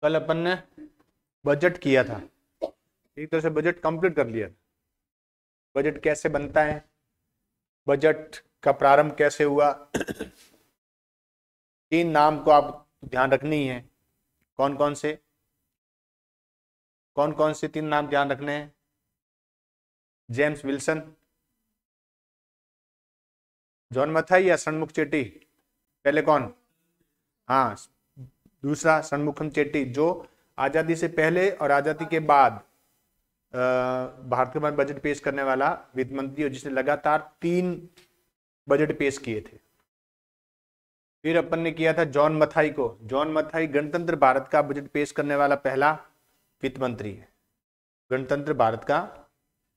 कल अपन ने बजट किया था, एक तरह से बजट कंप्लीट कर लिया। बजट कैसे बनता है, बजट का प्रारंभ कैसे हुआ, तीन नाम को आप ध्यान रखनी है। कौन कौन से तीन नाम ध्यान रखने हैं? जेम्स विल्सन, जॉन मथाई या सनमुख चेट्टी? पहले कौन? हाँ, दूसरा सनमुखम चेट्टी, जो आजादी से पहले और आजादी के बाद भारत के बाद बजट पेश करने वाला वित्त मंत्री, और जिसने लगातार 3 बजट पेश किए थे। फिर अपन ने किया था जॉन मथाई को। जॉन मथाई गणतंत्र भारत का बजट पेश करने वाला पहला वित्त मंत्री है, गणतंत्र भारत का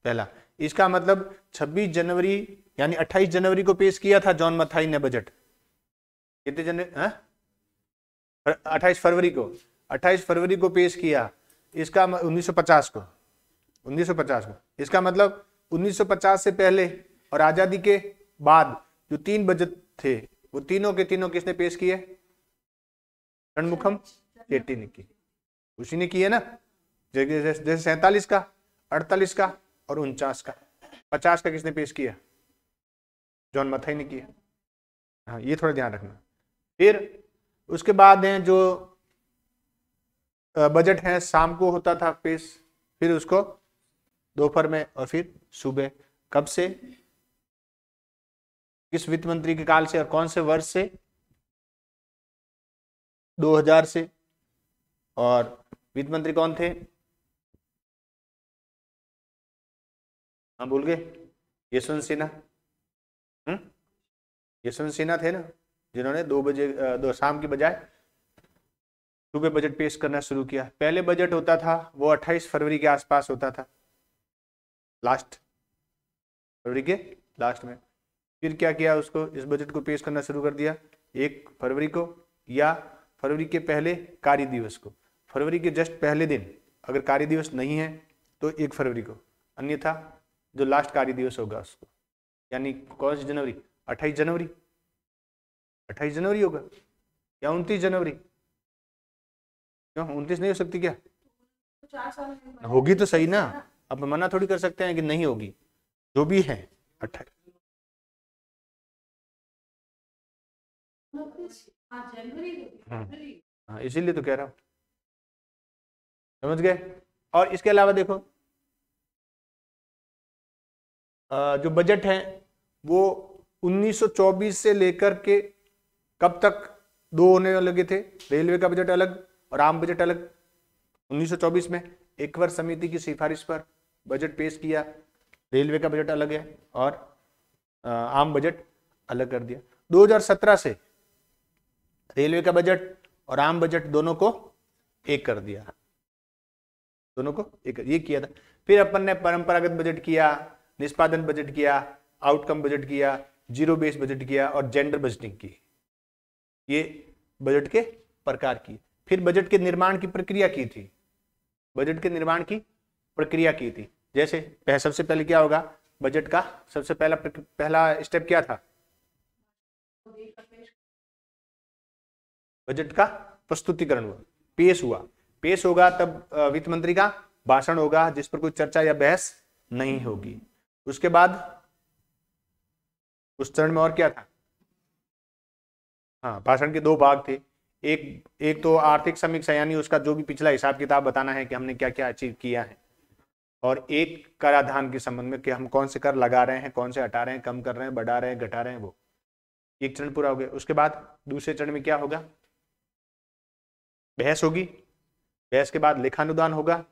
पहला। इसका मतलब 26 जनवरी यानी 28 जनवरी को पेश किया था जॉन मथाई ने बजट। कितने जनवरी? 28 फरवरी को, 28 फरवरी को पेश किया। इसका 1950 को, 1950 को। इसका मतलब 1950 से पहले और आजादी के बाद जो 3 बजट थे, वो तीनों के तीनों किसने पेश किए? षणमुखम चेट्टी ने की, उसी ने की है ना। जैसे 47 का, 48 का और 49 का। 50 का किसने पेश किया? जॉन मथाई ने किया। हाँ, ये थोड़ा ध्यान रखना। फिर उसके बाद हैं जो बजट है, शाम को होता था पेश, फिर उसको दोपहर में और फिर सुबह। कब से? किस वित्त मंत्री के काल से और कौन से वर्ष से? 2000 से। और वित्त मंत्री कौन थे? हाँ, भूल गए? यशवंत सिन्हा। यशवंत सिन्हा थे ना, जिन्होंने 2 बजे शाम की बजाय सुबह बजट पेश करना शुरू किया। पहले बजट होता था वो 28 फरवरी के आसपास होता था, लास्ट फरवरी के लास्ट में। फिर क्या किया, उसको इस बजट को पेश करना शुरू कर दिया 1 फरवरी को, या फरवरी के पहले कार्य दिवस को। फरवरी के जस्ट पहले दिन अगर कार्य दिवस नहीं है तो 1 फरवरी को, अन्यथा जो लास्ट कार्य दिवस होगा उसको। यानी कौन सी जनवरी? 28 जनवरी। 28 जनवरी होगा या 29 जनवरी? क्यों 29 नहीं हो सकती क्या? होगी तो सही ना, अब मना थोड़ी कर सकते हैं कि नहीं होगी। जो भी है 28। हाँ, इसीलिए तो कह रहा हूं, समझ गए। और इसके अलावा देखो, जो बजट है वो 1924 से लेकर के कब तक 2 होने लगे थे? रेलवे का बजट अलग और आम बजट अलग। 1924 में एकवर समिति की सिफारिश पर बजट पेश किया, रेलवे का बजट अलग है और आम बजट अलग कर दिया। 2017 से रेलवे का बजट और आम बजट दोनों को एक कर दिया, दोनों को एक, ये किया था। फिर अपन ने परंपरागत बजट किया, निष्पादन बजट किया, आउटकम बजट किया, जीरो बेस बजट किया और जेंडर बजटिंग की। ये बजट के प्रकार की। फिर बजट के निर्माण की प्रक्रिया की थी, बजट के निर्माण की प्रक्रिया की थी। जैसे सबसे पहले क्या होगा, बजट का सबसे पहला स्टेप क्या था? बजट का प्रस्तुतिकरण हुआ, पेश हुआ। पेश होगा तब वित्त मंत्री का भाषण होगा जिस पर कोई चर्चा या बहस नहीं होगी। उसके बाद उस चरण में और क्या था? हाँ, भाषण के 2 भाग थे। एक तो आर्थिक समीक्षा, यानी उसका जो भी पिछला हिसाब किताब बताना है कि हमने क्या क्या अचीव किया है, और एक कराधान के संबंध में कि हम कौन से कर लगा रहे हैं, कौन से हटा रहे हैं, कम कर रहे हैं, बढ़ा रहे हैं, घटा रहे हैं। वो एक चरण पूरा हो गया। उसके बाद दूसरे चरण में क्या होगा? बहस होगी। बहस के बाद लेखानुदान होगा।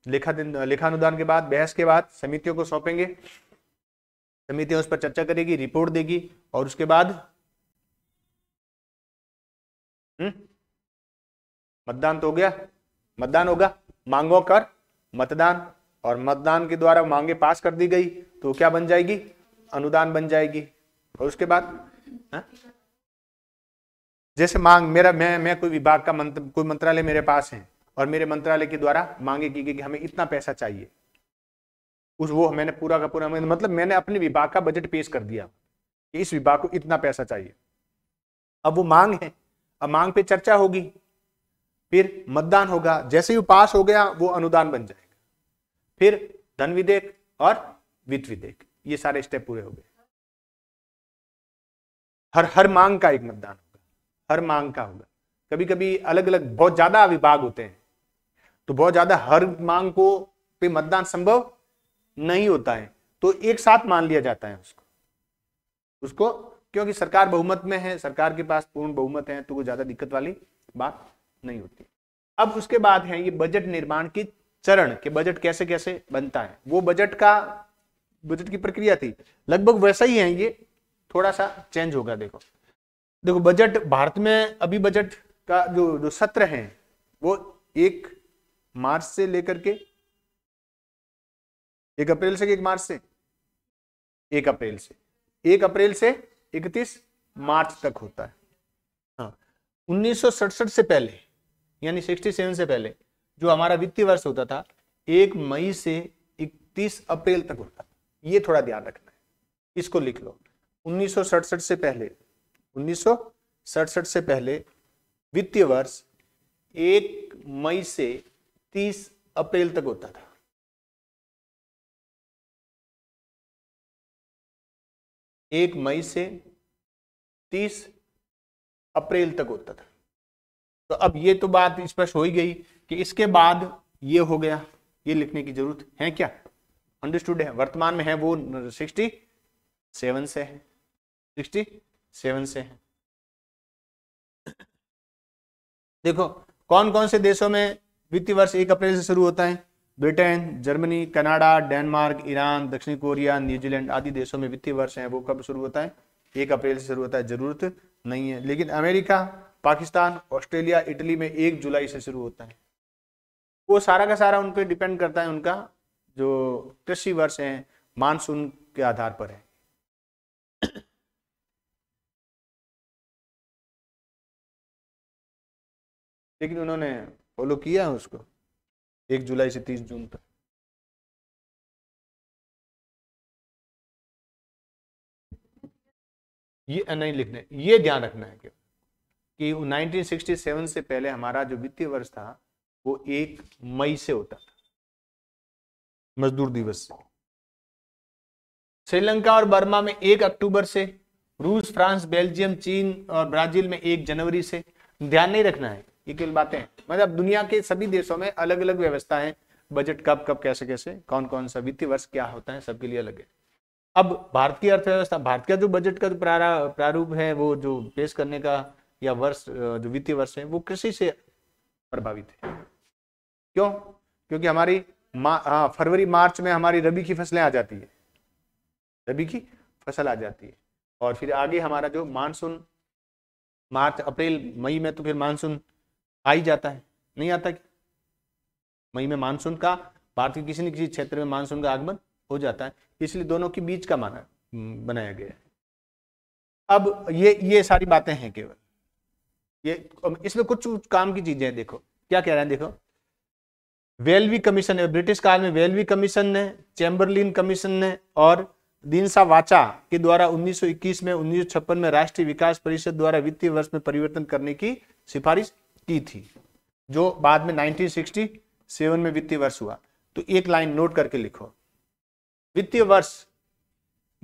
लेखानुदान के बाद, बहस के बाद समितियों को सौंपेंगे, समितियां उस पर चर्चा करेगी, रिपोर्ट देगी, और उसके बाद मतदान तो हो गया। मतदान होगा, मांगों कर मतदान, और मतदान के द्वारा मांगे पास कर दी गई तो क्या बन जाएगी? अनुदान बन जाएगी। और उसके बाद जैसे मांग मैं कोई विभाग का कोई मंत्रालय मेरे पास है और मेरे मंत्रालय के द्वारा मांगे की गई कि हमें इतना पैसा चाहिए, वो मैंने पूरा का पूरा, मतलब मैंने अपने विभाग का बजट पेश कर दिया कि इस विभाग को इतना पैसा चाहिए। अब वो मांग है, अब मांग पे चर्चा होगी, फिर मतदान होगा, जैसे ही पास हो गया वो अनुदान बन जाएगा, फिर धन विधेयक और वित्त विधेयक, ये सारे स्टेप पूरे हो गए। हर मांग का एक मतदान होगा, हर मांग का होगा। कभी कभी अलग अलग बहुत ज्यादा विभाग होते हैं, तो बहुत ज्यादा हर मांग को पे मतदान संभव नहीं होता है, तो एक साथ मान लिया जाता है उसको, क्योंकि सरकार बहुमत में है, सरकार के पास पूर्ण बहुमत है, तो कोई ज्यादा दिक्कत वाली बात नहीं होती। अब उसके बाद है ये बजट निर्माण की चरण, के बजट कैसे कैसे बनता है, वो बजट की प्रक्रिया थी लगभग वैसा ही है, ये थोड़ा सा चेंज होगा। देखो बजट भारत में अभी बजट का जो सत्र है वो 1 मार्च से लेकर के 1 अप्रैल से 1 मार्च से 1 अप्रैल से 1 अप्रैल से 31 मार्च तक होता है। हाँ, 1967 से पहले यानी 67 से पहले जो हमारा वित्तीय वर्ष होता था 1 मई से 31 अप्रैल तक होता था, ये थोड़ा ध्यान रखना है, इसको लिख लो। 1967 से पहले वित्तीय वर्ष 1 मई से 30 अप्रैल तक होता था। एक मई से 30 अप्रैल तक होता था। तो अब ये तो बात स्पष्ट हो ही गई कि इसके बाद ये हो गया, ये लिखने की जरूरत है क्या? अंडरस्टूड है। वर्तमान में है वो 67 से है, 67 से है। देखो कौन कौन से देशों में वित्तीय वर्ष 1 अप्रैल से शुरू होता है? Britain, Germany, Canada, Denmark, Iran, दक्षिण कोरिया, न्यूजीलैंड आदि देशों में वित्तीय वर्ष है वो कब शुरू होता है? 1 अप्रैल से शुरू होता है। जरूरत नहीं है। लेकिन अमेरिका, पाकिस्तान, ऑस्ट्रेलिया, इटली में 1 जुलाई से शुरू होता है। वो सारा का सारा उन पर डिपेंड करता है, उनका जो कृषि वर्ष है मानसून के आधार पर है। लेकिन उन्होंने फॉलो किया है उसको 1 जुलाई से 30 जून तक। ये नहीं लिखने, ये ध्यान रखना है कि 1967 से पहले हमारा जो वित्तीय वर्ष था वो 1 मई से होता था, मजदूर दिवस से। श्रीलंका और बर्मा में 1 अक्टूबर से, रूस, फ्रांस, बेल्जियम, चीन और ब्राजील में 1 जनवरी से। ध्यान नहीं रखना है, ये केवल बातें हैं। मतलब दुनिया के सभी देशों में अलग अलग व्यवस्था है, बजट कब कब कैसे कैसे कौन कौन सा वित्तीय वर्ष क्या होता है, सबके लिए अलग है। अब भारत की अर्थव्यवस्था, भारत का जो बजट का प्रारूप है वो जो पेश करने का या वर्ष जो वित्तीय वर्ष है वो कृषि से प्रभावित है। क्यों? क्योंकि हमारी फरवरी मार्च में हमारी रबी की फसलें आ जाती है, रबी की फसल आ जाती है, और फिर आगे हमारा जो मानसून मार्च अप्रैल मई में तो फिर मानसून आ ही जाता है। नहीं आता क्या? मई में मानसून का भारत के किसी न किसी क्षेत्र में मानसून का आगमन हो जाता है, इसलिए दोनों के बीच का माना बनाया गया है। अब ये सारी बातें हैं केवल ये, इसमें कुछ काम की चीजें हैं। देखो क्या कह रहे हैं, देखो वेलवी कमीशन है, ब्रिटिश काल में वेलवी कमीशन ने, चैम्बरलिन कमीशन ने और दीनसा वाचा के द्वारा 1921 में 1956 में राष्ट्रीय विकास परिषद द्वारा वित्तीय वर्ष में परिवर्तन करने की सिफारिश की थी, जो बाद में 1967 में वित्तीय वर्ष हुआ। तो एक लाइन नोट करके लिखो, वित्तीय वर्ष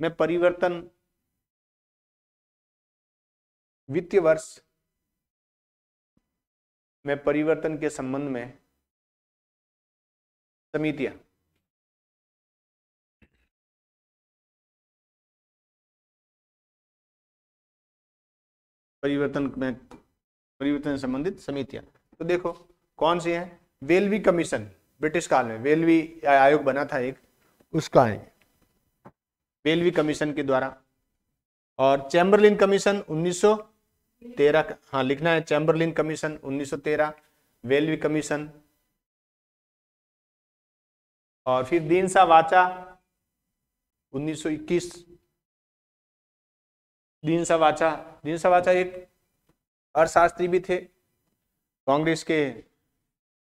में परिवर्तन, वित्तीय वर्ष में परिवर्तन के संबंध में समितियां, परिवर्तन से संबंधित समितियां, तो देखो कौन सी है? वेलवी कमीशन, ब्रिटिश काल में वेलवी आयोग बना था एक, उसका है वेलवी कमीशन के द्वारा। और चैम्बरलिन कमीशन 1913, हाँ लिखना है, चैम्बरलिन कमीशन 1913, वेलवी कमीशन, और फिर दीनसा वाचा 1921। दीनसा वाचा एक अर्थशास्त्री भी थे, कांग्रेस के,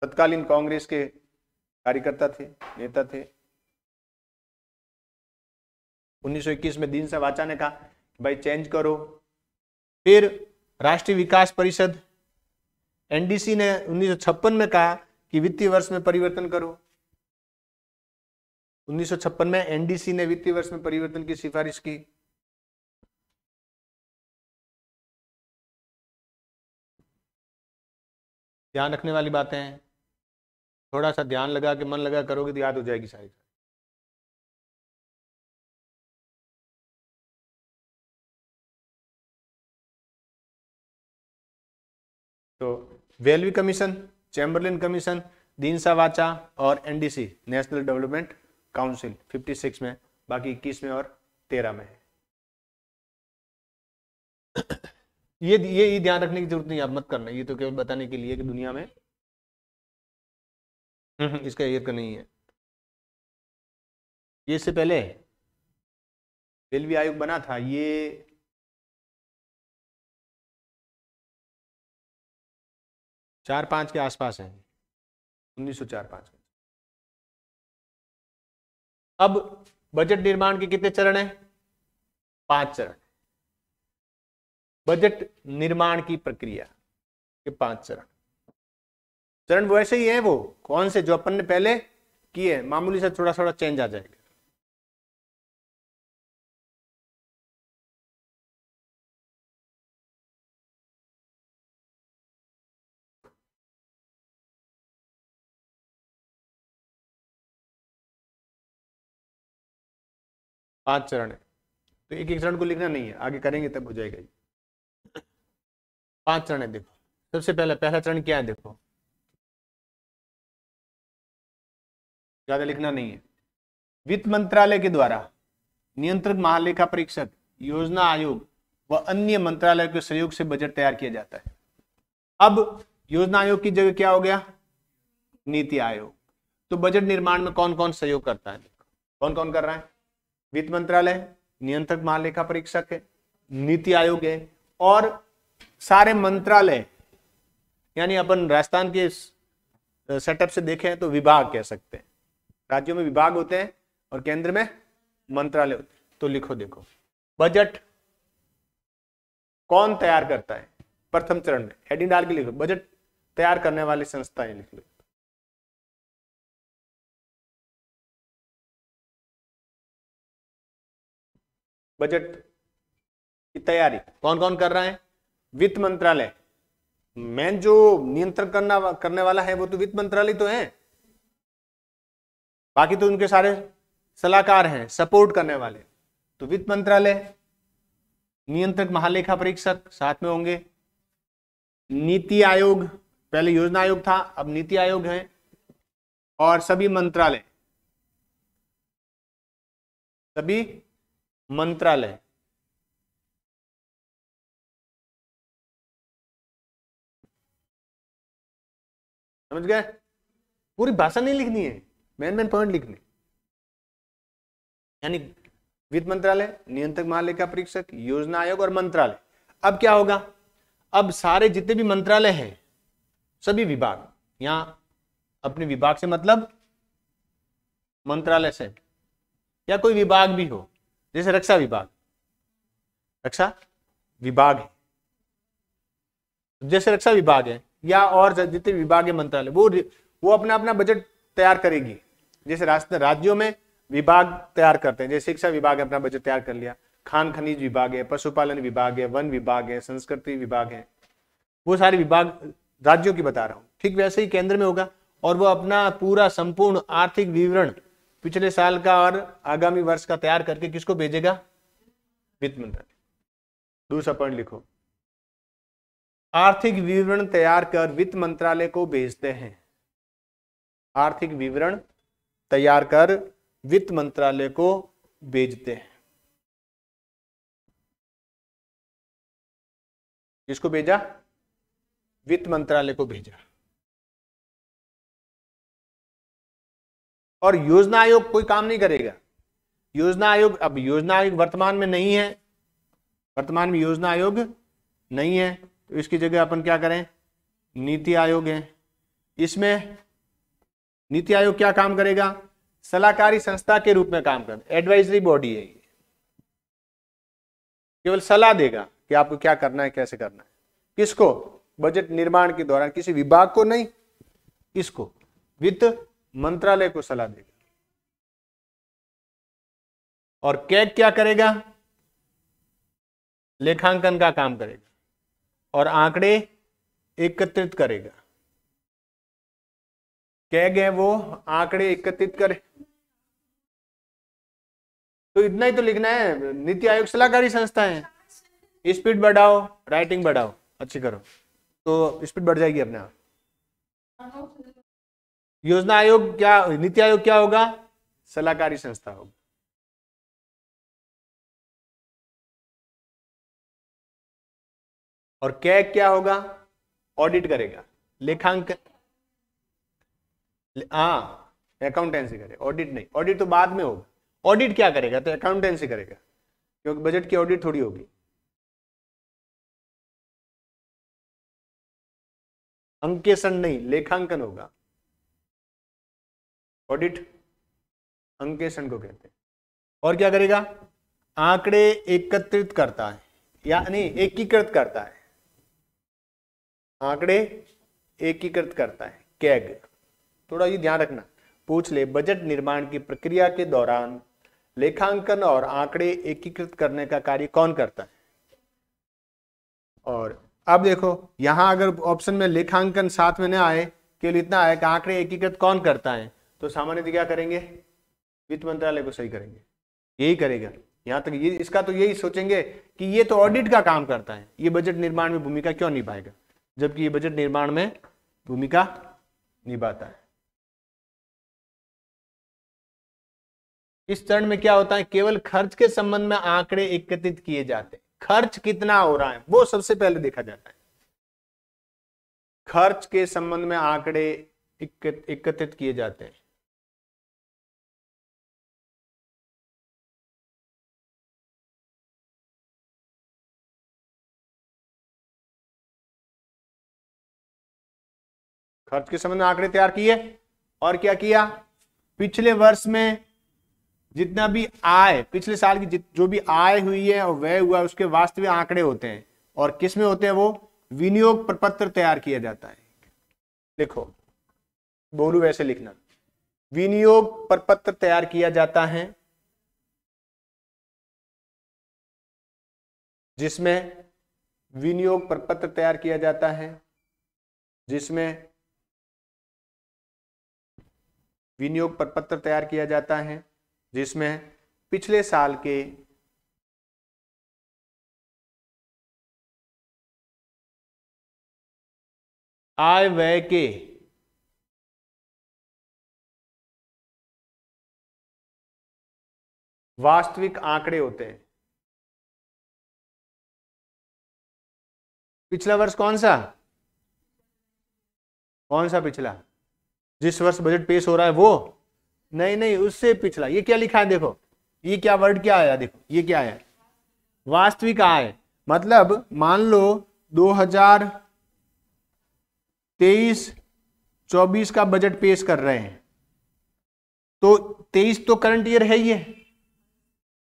तत्कालीन कांग्रेस के कार्यकर्ता थे, नेता थे। 1921 में दीनसा वाचा ने कहा भाई चेंज करो। फिर राष्ट्रीय विकास परिषद, एनडीसी ने 1956 में कहा कि वित्तीय वर्ष में परिवर्तन करो। 1956 में एनडीसी ने वित्तीय वर्ष में परिवर्तन की सिफारिश की। ध्यान रखने वाली बातें हैं, थोड़ा सा ध्यान लगा के मन लगा करोगे तो याद हो जाएगी सारी। तो वेलवी कमीशन, चैम्बरलिन कमीशन, दीनसा वाचा और एनडीसी नेशनल डेवलपमेंट काउंसिल 56 में, बाकी 21 में और 13 में है। ये ध्यान रखने की जरूरत नहीं, आप मत करना, ये तो केवल बताने के लिए कि दुनिया में इसका ईयर का नहीं है। ये इससे पहले वेलवी आयोग बना था, ये चार 5 के आसपास है, 1904-5 में। अब बजट निर्माण के कितने चरण हैं? 5 चरण। बजट निर्माण की प्रक्रिया के 5 चरण। चरण वैसे ही है, वो कौन से जो अपन ने पहले किए, मामूली से थोड़ा थोड़ा चेंज आ जाएगा। पांच चरण है, तो एक एक चरण को लिखना नहीं है, आगे करेंगे तब हो जाएगा। 5 चरण है। देखो सबसे पहला चरण क्या है, देखो ज्यादा लिखना नहीं है। वित्त मंत्रालय के द्वारा नियंत्रक महालेखा परीक्षक, योजना आयोग व अन्य मंत्रालयों के सहयोग से बजट तैयार किया जाता है। अब योजना आयोग की जगह क्या हो गया? नीति आयोग। तो बजट निर्माण में कौन कौन सहयोग करता है? कौन कौन कर रहा है? वित्त मंत्रालय, नियंत्रक महालेखा परीक्षक है, नीति आयोग है, और सारे मंत्रालय, यानी अपन राजस्थान के सेटअप से देखें तो विभाग कह सकते हैं। राज्यों में विभाग होते हैं और केंद्र में मंत्रालय होते हैं। तो लिखो, देखो बजट कौन तैयार करता है? प्रथम चरण में हेडिंग डाल के लिखो, बजट तैयार करने वाली संस्थाएं लिख लो। बजट की तैयारी कौन कौन कर रहा है? वित्त मंत्रालय। मेन जो नियंत्रण करने वाला है वो तो वित्त मंत्रालय तो है, बाकी तो उनके सारे सलाहकार हैं, सपोर्ट करने वाले। तो वित्त मंत्रालय, नियंत्रक महालेखा परीक्षक साथ में होंगे, नीति आयोग, पहले योजना आयोग था अब नीति आयोग है, और सभी मंत्रालय समझ गए? पूरी भाषा नहीं लिखनी है, मेन पॉइंट लिखने। यानी वित्त मंत्रालय, नियंत्रक महालेखा परीक्षक, योजना आयोग और मंत्रालय। अब क्या होगा? अब सारे जितने भी मंत्रालय हैं, सभी विभाग, यहां अपने विभाग से मतलब मंत्रालय से, या कोई विभाग भी हो, जैसे रक्षा विभाग है, जैसे रक्षा विभाग है, या और जितने विभाग है मंत्रालय, वो अपना अपना बजट तैयार करेगी। जैसे राज्यों में विभाग तैयार करते हैं, जैसे शिक्षा विभाग अपना बजट तैयार कर लिया, खान खनिज विभाग है, पशुपालन विभाग है, वन विभाग है, संस्कृति विभाग है, वो सारे विभाग राज्यों की बता रहा हूं। ठीक वैसे ही केंद्र में होगा, और वो अपना पूरा संपूर्ण आर्थिक विवरण पिछले साल का और आगामी वर्ष का तैयार करके किसको भेजेगा? वित्त मंत्रालय। दूसरा पॉइंट लिखो, आर्थिक विवरण तैयार कर वित्त मंत्रालय को भेजते हैं। आर्थिक विवरण तैयार कर वित्त मंत्रालय को भेजते हैं। किसको भेजा? वित्त मंत्रालय को भेजा। और योजना आयोग कोई काम नहीं करेगा। योजना आयोग, अब योजना आयोग वर्तमान में नहीं है, वर्तमान में योजना आयोग नहीं है, तो इसकी जगह अपन क्या करें? नीति आयोग है। इसमें नीति आयोग क्या काम करेगा? सलाहकारी संस्था के रूप में काम कर, एडवाइजरी बॉडी है ये, केवल सलाह देगा कि आपको क्या करना है, कैसे करना है। किसको? बजट निर्माण के दौरान, किसी विभाग को नहीं, किसको? वित्त मंत्रालय को सलाह देगा। और कैग क्या करेगा? लेखांकन का काम करेगा और आंकड़े एकत्रित करेगा। कैग है वो आंकड़े एकत्रित करे। तो इतना ही तो लिखना है। नीति आयोग सलाहकारी संस्था है। स्पीड बढ़ाओ, राइटिंग बढ़ाओ, अच्छी करो तो स्पीड बढ़ जाएगी अपने आप। योजना आयोग क्या, नीति आयोग क्या होगा? सलाहकारी संस्था होगा। और कैग क्या होगा? ऑडिट करेगा, लेखांकन, हाँ अकाउंटेंसी करे, ऑडिट नहीं, ऑडिट तो बाद में होगा। ऑडिट क्या करेगा? तो अकाउंटेंसी करेगा, क्योंकि बजट की ऑडिट थोड़ी होगी। अंकेक्षण नहीं, लेखांकन होगा। ऑडिट अंकेक्षण को कहते हैं। और क्या करेगा? आंकड़े एकत्रित करता है, यानी एकीकृत करता है। आंकड़े एकीकृत करता है कैग। थोड़ा ये ध्यान रखना, पूछ ले, बजट निर्माण की प्रक्रिया के दौरान लेखांकन और आंकड़े एकीकृत करने का कार्य कौन करता है? और अब देखो यहां अगर ऑप्शन में लेखांकन साथ में ना आए, केवल इतना आए कि आंकड़े एकीकृत कौन करता है, तो सामान्यतः क्या करेंगे? वित्त मंत्रालय को सही करेंगे, यही करेगा। यहां तक ये, इसका तो यही सोचेंगे कि ये तो ऑडिट का काम करता है, ये बजट निर्माण में भूमिका क्यों निभाएगा, जबकि ये बजट निर्माण में भूमिका निभाता है। इस चरण में क्या होता है? केवल खर्च के संबंध में आंकड़े एकत्रित किए जाते हैं। खर्च कितना हो रहा है वो सबसे पहले देखा जाता है। खर्च के संबंध में आंकड़े एकत्रित किए जाते हैं। खर्च के संबंध में आंकड़े तैयार किए और क्या किया? पिछले वर्ष में जितना भी आय, पिछले साल की जो भी आय हुई है और व्यय हुआ, उसके वास्तविक आंकड़े होते हैं। और किस में होते हैं वो? विनियोग प्रपत्र तैयार किया जाता है। देखो बोलू वैसे लिखना, विनियोग प्रपत्र तैयार किया जाता है जिसमें विनियोग प्रपत्र तैयार किया जाता है जिसमें विनियोग प्रपत्र तैयार किया जाता है जिसमें पिछले साल के आय व्यय के वास्तविक आंकड़े होते हैं। पिछला वर्ष कौन सा? कौन सा पिछला? जिस वर्ष बजट पेश हो रहा है वो? नहीं नहीं, उससे पिछला। ये क्या लिखा है देखो, ये क्या वर्ड क्या आया, देखो ये क्या है? वास्तविक आय। मतलब मान लो 2023-24 का बजट पेश कर रहे हैं, तो 23 तो करंट ईयर है ही है,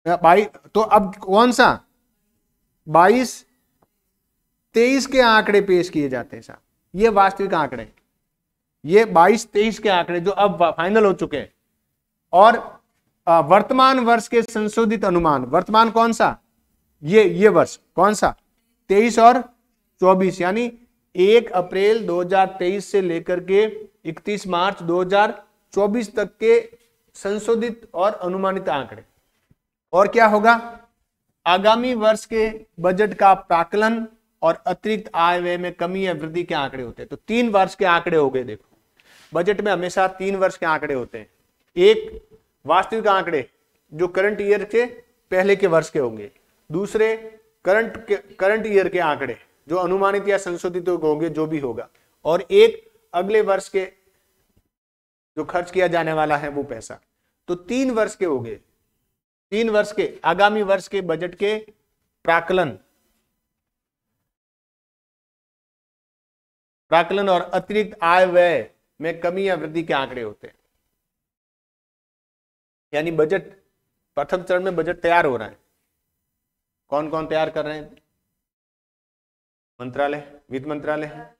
22 तो अब कौन सा? 22-23 के आंकड़े पेश किए जाते हैं साहब, ये वास्तविक आंकड़े, ये 22-23 के आंकड़े जो अब फाइनल हो चुके हैं। और वर्तमान वर्ष के संशोधित अनुमान, वर्तमान कौन सा? ये वर्ष कौन सा? 23 और 24, यानी 1 अप्रैल 2023 से लेकर के 31 मार्च 2024 तक के संशोधित और अनुमानित आंकड़े। और क्या होगा? आगामी वर्ष के बजट का प्राक्कलन और अतिरिक्त आय व्यय में कमी या वृद्धि के आंकड़े होते हैं। तो 3 वर्ष के आंकड़े हो गए। देखो बजट में हमेशा 3 वर्ष के आंकड़े होते हैं। एक वास्तविक आंकड़े जो करंट ईयर के पहले के वर्ष के होंगे, दूसरे करंट ईयर के आंकड़े जो अनुमानित या संशोधित होंगे, जो भी होगा, और एक अगले वर्ष के जो खर्च किया जाने वाला है वो पैसा। तो 3 वर्ष के हो गए। 3 वर्ष के, आगामी वर्ष के बजट के प्राक्कलन और अतिरिक्त आय व्यय में कमी या वृद्धि के आंकड़े होते हैं। यानी बजट, प्रथम चरण में बजट तैयार हो रहा है। कौन कौन तैयार कर रहे हैं? मंत्रालय, वित्त मंत्रालय है,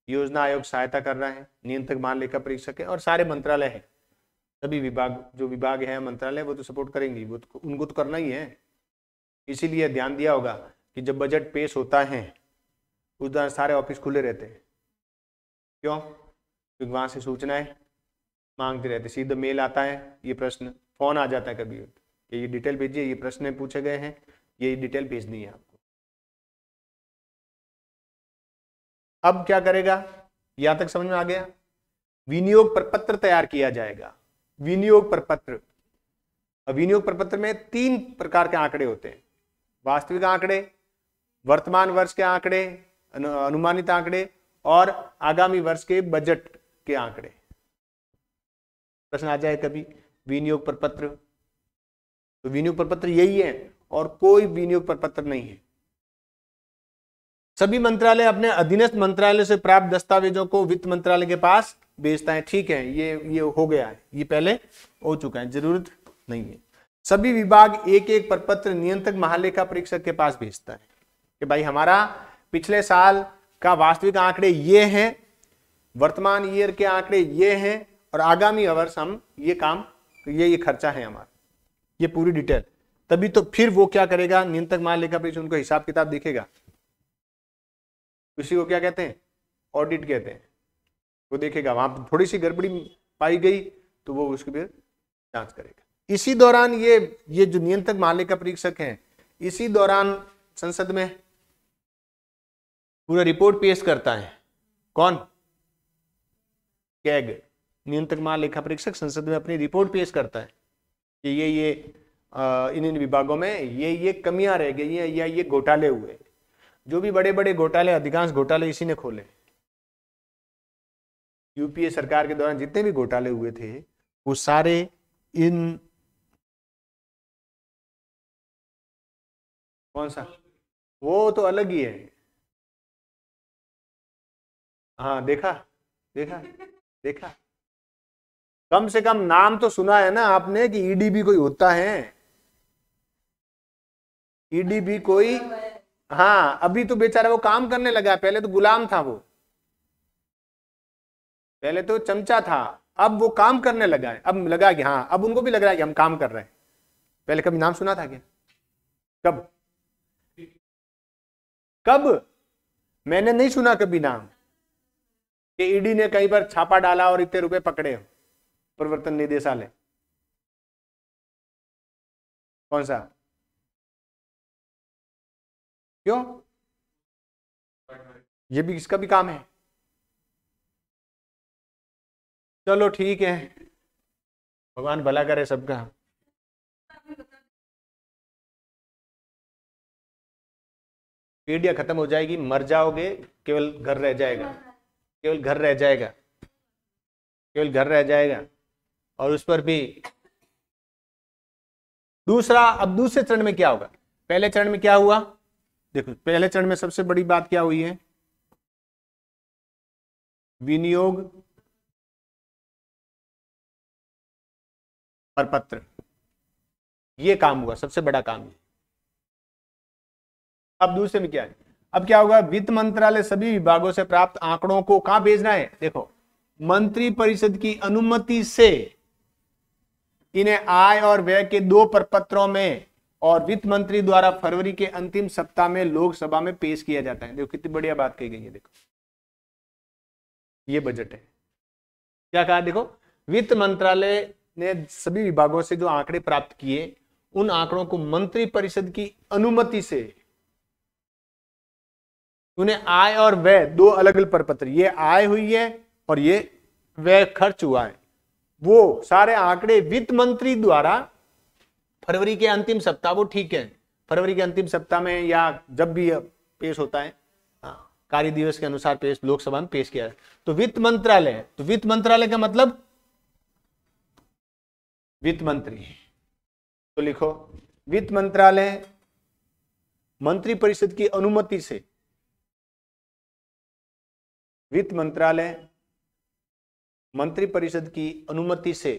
योजना आयोग सहायता कर रहा है, नियंत्रक महालेखा परीक्षक है, और सारे मंत्रालय है। सभी विभाग, जो विभाग है मंत्रालय, वो तो सपोर्ट करेंगे, वो तो उनको तो करना ही है। इसीलिए ध्यान दिया होगा कि जब बजट पेश होता है उस दौरान सारे ऑफिस खुले रहते हैं। क्यों? क्योंकि वहां से सूचनाएं मांगते रहते, सीधा मेल आता है, ये प्रश्न, फोन आ जाता है कभी कि ये डिटेल भेजिए, ये प्रश्न पूछे गए हैं, ये डिटेल भेजनी है आपको। अब क्या करेगा, यहां तक समझ में आ गया? विनियोग प्रपत्र तैयार किया जाएगा। विनियोग प्रपत्र, विनियोग प्रपत्र में 3 प्रकार के आंकड़े होते हैं, वास्तविक आंकड़े, वर्तमान वर्ष के आंकड़े, अनुमानित आंकड़े, और आगामी वर्ष के बजट के आंकड़े। प्रश्न आ जाए कभी विनियोग प्रपत्र, तो विनियोग प्रपत्र यही है और कोई विनियोग प्रपत्र नहीं है। सभी मंत्रालय अपने अधीनस्थ मंत्रालय से प्राप्त दस्तावेजों को वित्त मंत्रालय के पास भेजता है। ठीक है, ये हो गया है, ये पहले हो चुका है, जरूरत नहीं है। सभी विभाग एक एक प्रपत्र नियंत्रक महालेखा परीक्षक के पास भेजता है कि भाई हमारा पिछले साल का वास्तविक आंकड़े ये हैं, वर्तमान ईयर के आंकड़े ये हैं, और आगामी वर्ष हम ये काम, ये खर्चा है हमारा, ये पूरी डिटेल। तभी तो फिर वो क्या करेगा, नियंत्रक महालेखा परीक्षक उनको हिसाब किताब दिखेगा। इसी को क्या कहते हैं, ऑडिट कहते हैं। वो देखेगा वहां थोड़ी सी गड़बड़ी पाई गई तो वो उसकी फिर जांच करेगा। इसी दौरान ये जो नियंत्रक महालेखा परीक्षक हैं, इसी दौरान संसद में पूरा रिपोर्ट पेश करता है। कौन? कैग, नियंत्रक महालेखा परीक्षक संसद में अपनी रिपोर्ट पेश करता है कि ये इन विभागों में ये कमियां रह गई हैं या ये घोटाले हुए। जो भी बड़े बड़े घोटाले, अधिकांश घोटाले इसी ने खोले। यूपीए सरकार के दौरान जितने भी घोटाले हुए थे वो सारे इन, कौन सा, वो तो अलग ही है। हाँ, देखा देखा देखा, कम से कम नाम तो सुना है ना आपने कि ईडी भी कोई होता है। ईडी भी कोई, हाँ, अभी तो बेचारा वो काम करने लगा, पहले तो गुलाम था वो, पहले तो चमचा था, अब वो काम करने लगा है। अब लगा कि हाँ, अब उनको भी लग रहा है कि हम काम कर रहे हैं। पहले कभी नाम सुना था क्या? कब कब मैंने नहीं सुना कभी नाम कि ईडी ने कहीं पर छापा डाला और इतने रुपए पकड़े हो। प्रवर्तन निदेशालय कौन सा? क्यों? ये भी इसका भी काम है। चलो ठीक है, भगवान भला करे सबका। पीढ़ियां खत्म हो जाएगी, मर जाओगे, केवल घर रह जाएगा, केवल घर रह जाएगा, केवल घर रह जाएगा। और उस पर भी दूसरा, अब दूसरे चरण में क्या होगा? पहले चरण में क्या हुआ देखो, पहले चरण में सबसे बड़ी बात क्या हुई है? विनियोग प्रपत्र, ये काम हुआ, सबसे बड़ा काम है। अब दूसरे में क्या है? अब क्या होगा? वित्त मंत्रालय सभी विभागों से प्राप्त आंकड़ों को कहां भेजना है? देखो, मंत्री परिषद की अनुमति से इन्हें आय और व्यय के 2 प्रपत्रों में और वित्त मंत्री द्वारा फरवरी के अंतिम सप्ताह में लोकसभा में पेश किया जाता है। देखो कितनी बढ़िया बात कही गई है। देखो ये बजट है, क्या कहा? देखो, वित्त मंत्रालय ने सभी विभागों से जो आंकड़े प्राप्त किए, उन आंकड़ों को मंत्री परिषद की अनुमति से उन्हें आय और व्यय 2 अलग अलग प्रपत्र, ये आय हुई है और ये व्यय खर्च हुआ है, वो सारे आंकड़े वित्त मंत्री द्वारा फरवरी के अंतिम सप्ताह, वो ठीक है, फरवरी के अंतिम सप्ताह में या जब भी पेश होता है, कार्य दिवस के अनुसार पेश, लोकसभा में पेश किया है। तो वित्त मंत्रालय, तो वित्त मंत्रालय का मतलब वित्त मंत्री। तो लिखो, वित्त मंत्रालय मंत्री परिषद की अनुमति से, वित्त मंत्रालय मंत्री परिषद की अनुमति से,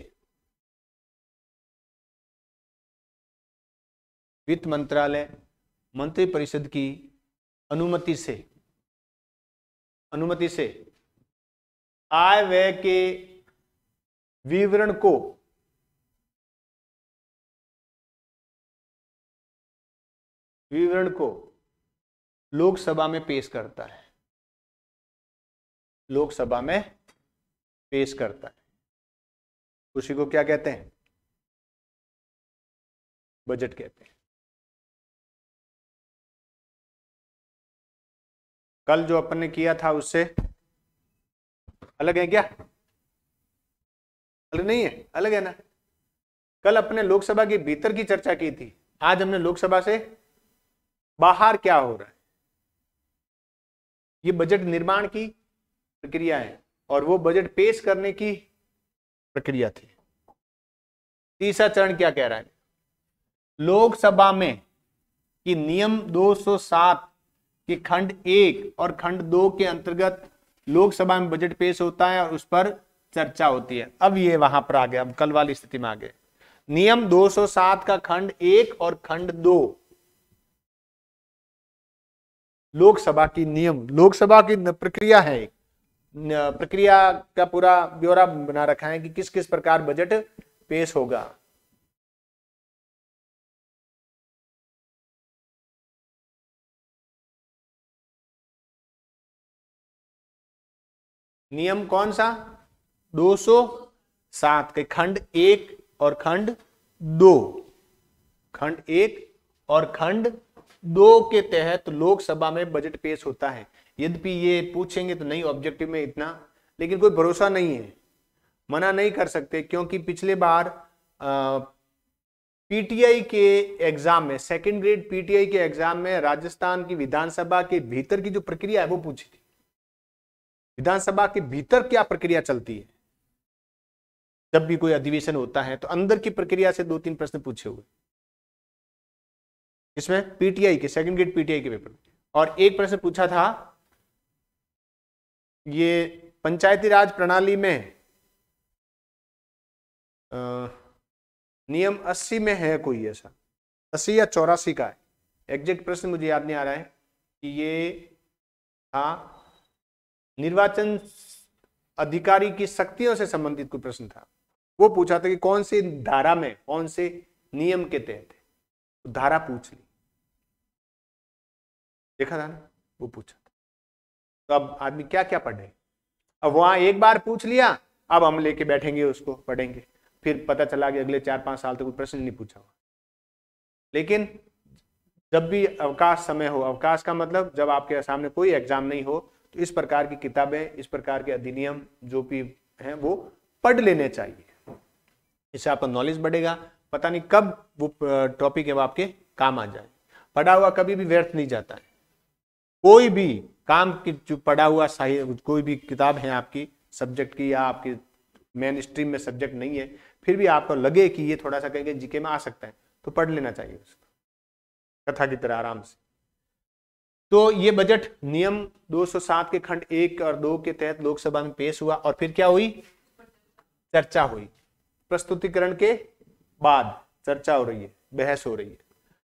वित्त मंत्रालय मंत्री परिषद की अनुमति से अनुमति से आय व्यय के विवरण को लोकसभा में पेश करता है, लोकसभा में पेश करता है। उसी को क्या कहते हैं? बजट कहते हैं। कल जो अपन ने किया था उससे अलग है क्या? अलग नहीं है? अलग है ना। कल अपने लोकसभा के भीतर की चर्चा की थी, आज हमने लोकसभा से बाहर क्या हो रहा है, ये बजट निर्माण की प्रक्रिया है और वो बजट पेश करने की प्रक्रिया थी। तीसरा चरण क्या कह रहा है? लोकसभा में कि नियम 207 कि खंड 1 और खंड 2 के अंतर्गत लोकसभा में बजट पेश होता है और उस पर चर्चा होती है। अब ये वहां पर आ गया, अब कल वाली स्थिति में आ गए। नियम 207 का खंड 1 और खंड 2 लोकसभा की प्रक्रिया है। प्रक्रिया का पूरा ब्यौरा बना रखा है कि किस किस प्रकार बजट पेश होगा। नियम कौन सा? 207 के खंड 1 और खंड 2, खंड 1 और खंड 2 के तहत लोकसभा में बजट पेश होता है। यद्यपि ये पूछेंगे तो नहीं ऑब्जेक्टिव में इतना, लेकिन कोई भरोसा नहीं है, मना नहीं कर सकते, क्योंकि पिछले बार पीटीआई के एग्जाम में, सेकंड ग्रेड पीटीआई के एग्जाम में राजस्थान की विधानसभा के भीतर की जो प्रक्रिया है वो पूछी थी। विधानसभा के भीतर क्या प्रक्रिया चलती है, जब भी कोई अधिवेशन होता है तो अंदर की प्रक्रिया से 2-3 प्रश्न पूछे हुए इसमें पीटीआई के, सेकंड ग्रेड पीटीआई के पेपर में। और एक प्रश्न पूछा था, ये पंचायती राज प्रणाली में नियम 80 में है कोई ऐसा, 80 या 84 का है, एग्जैक्ट प्रश्न मुझे याद नहीं आ रहा है कि ये था निर्वाचन अधिकारी की शक्तियों से संबंधित कोई प्रश्न था। वो पूछा था कि कौन सी धारा में, कौन से नियम के तहत है, तो धारा पूछ ली, देखा था ना, वो पूछा था। तो अब आदमी क्या क्या पढ़े, अब वहां एक बार पूछ लिया, अब हम लेके बैठेंगे उसको पढ़ेंगे, फिर पता चला कि अगले 4-5 साल तक कोई प्रश्न नहीं पूछा हुआ। लेकिन जब भी अवकाश समय हो, अवकाश का मतलब जब आपके सामने कोई एग्जाम नहीं हो, तो इस प्रकार की किताबें, इस प्रकार के अधिनियम जो भी हैं वो पढ़ लेने चाहिए। इससे आपका नॉलेज बढ़ेगा, पता नहीं कब वो टॉपिक है वो आपके काम आ जाए। पढ़ा हुआ कभी भी व्यर्थ नहीं जाता है। कोई भी काम की जो पढ़ा हुआ साहित्य, कोई भी किताब है आपकी सब्जेक्ट की या आपकी मेन स्ट्रीम में सब्जेक्ट नहीं है, फिर भी आपको लगे कि ये थोड़ा सा कहीं जीके में आ सकता है तो पढ़ लेना चाहिए उसको, कथा की तरह आराम से। तो ये बजट नियम 207 के खंड 1 और 2 के तहत लोकसभा में पेश हुआ और फिर क्या हुई? चर्चा हुई। प्रस्तुतिकरण के बाद चर्चा हो रही है, बहस हो रही है।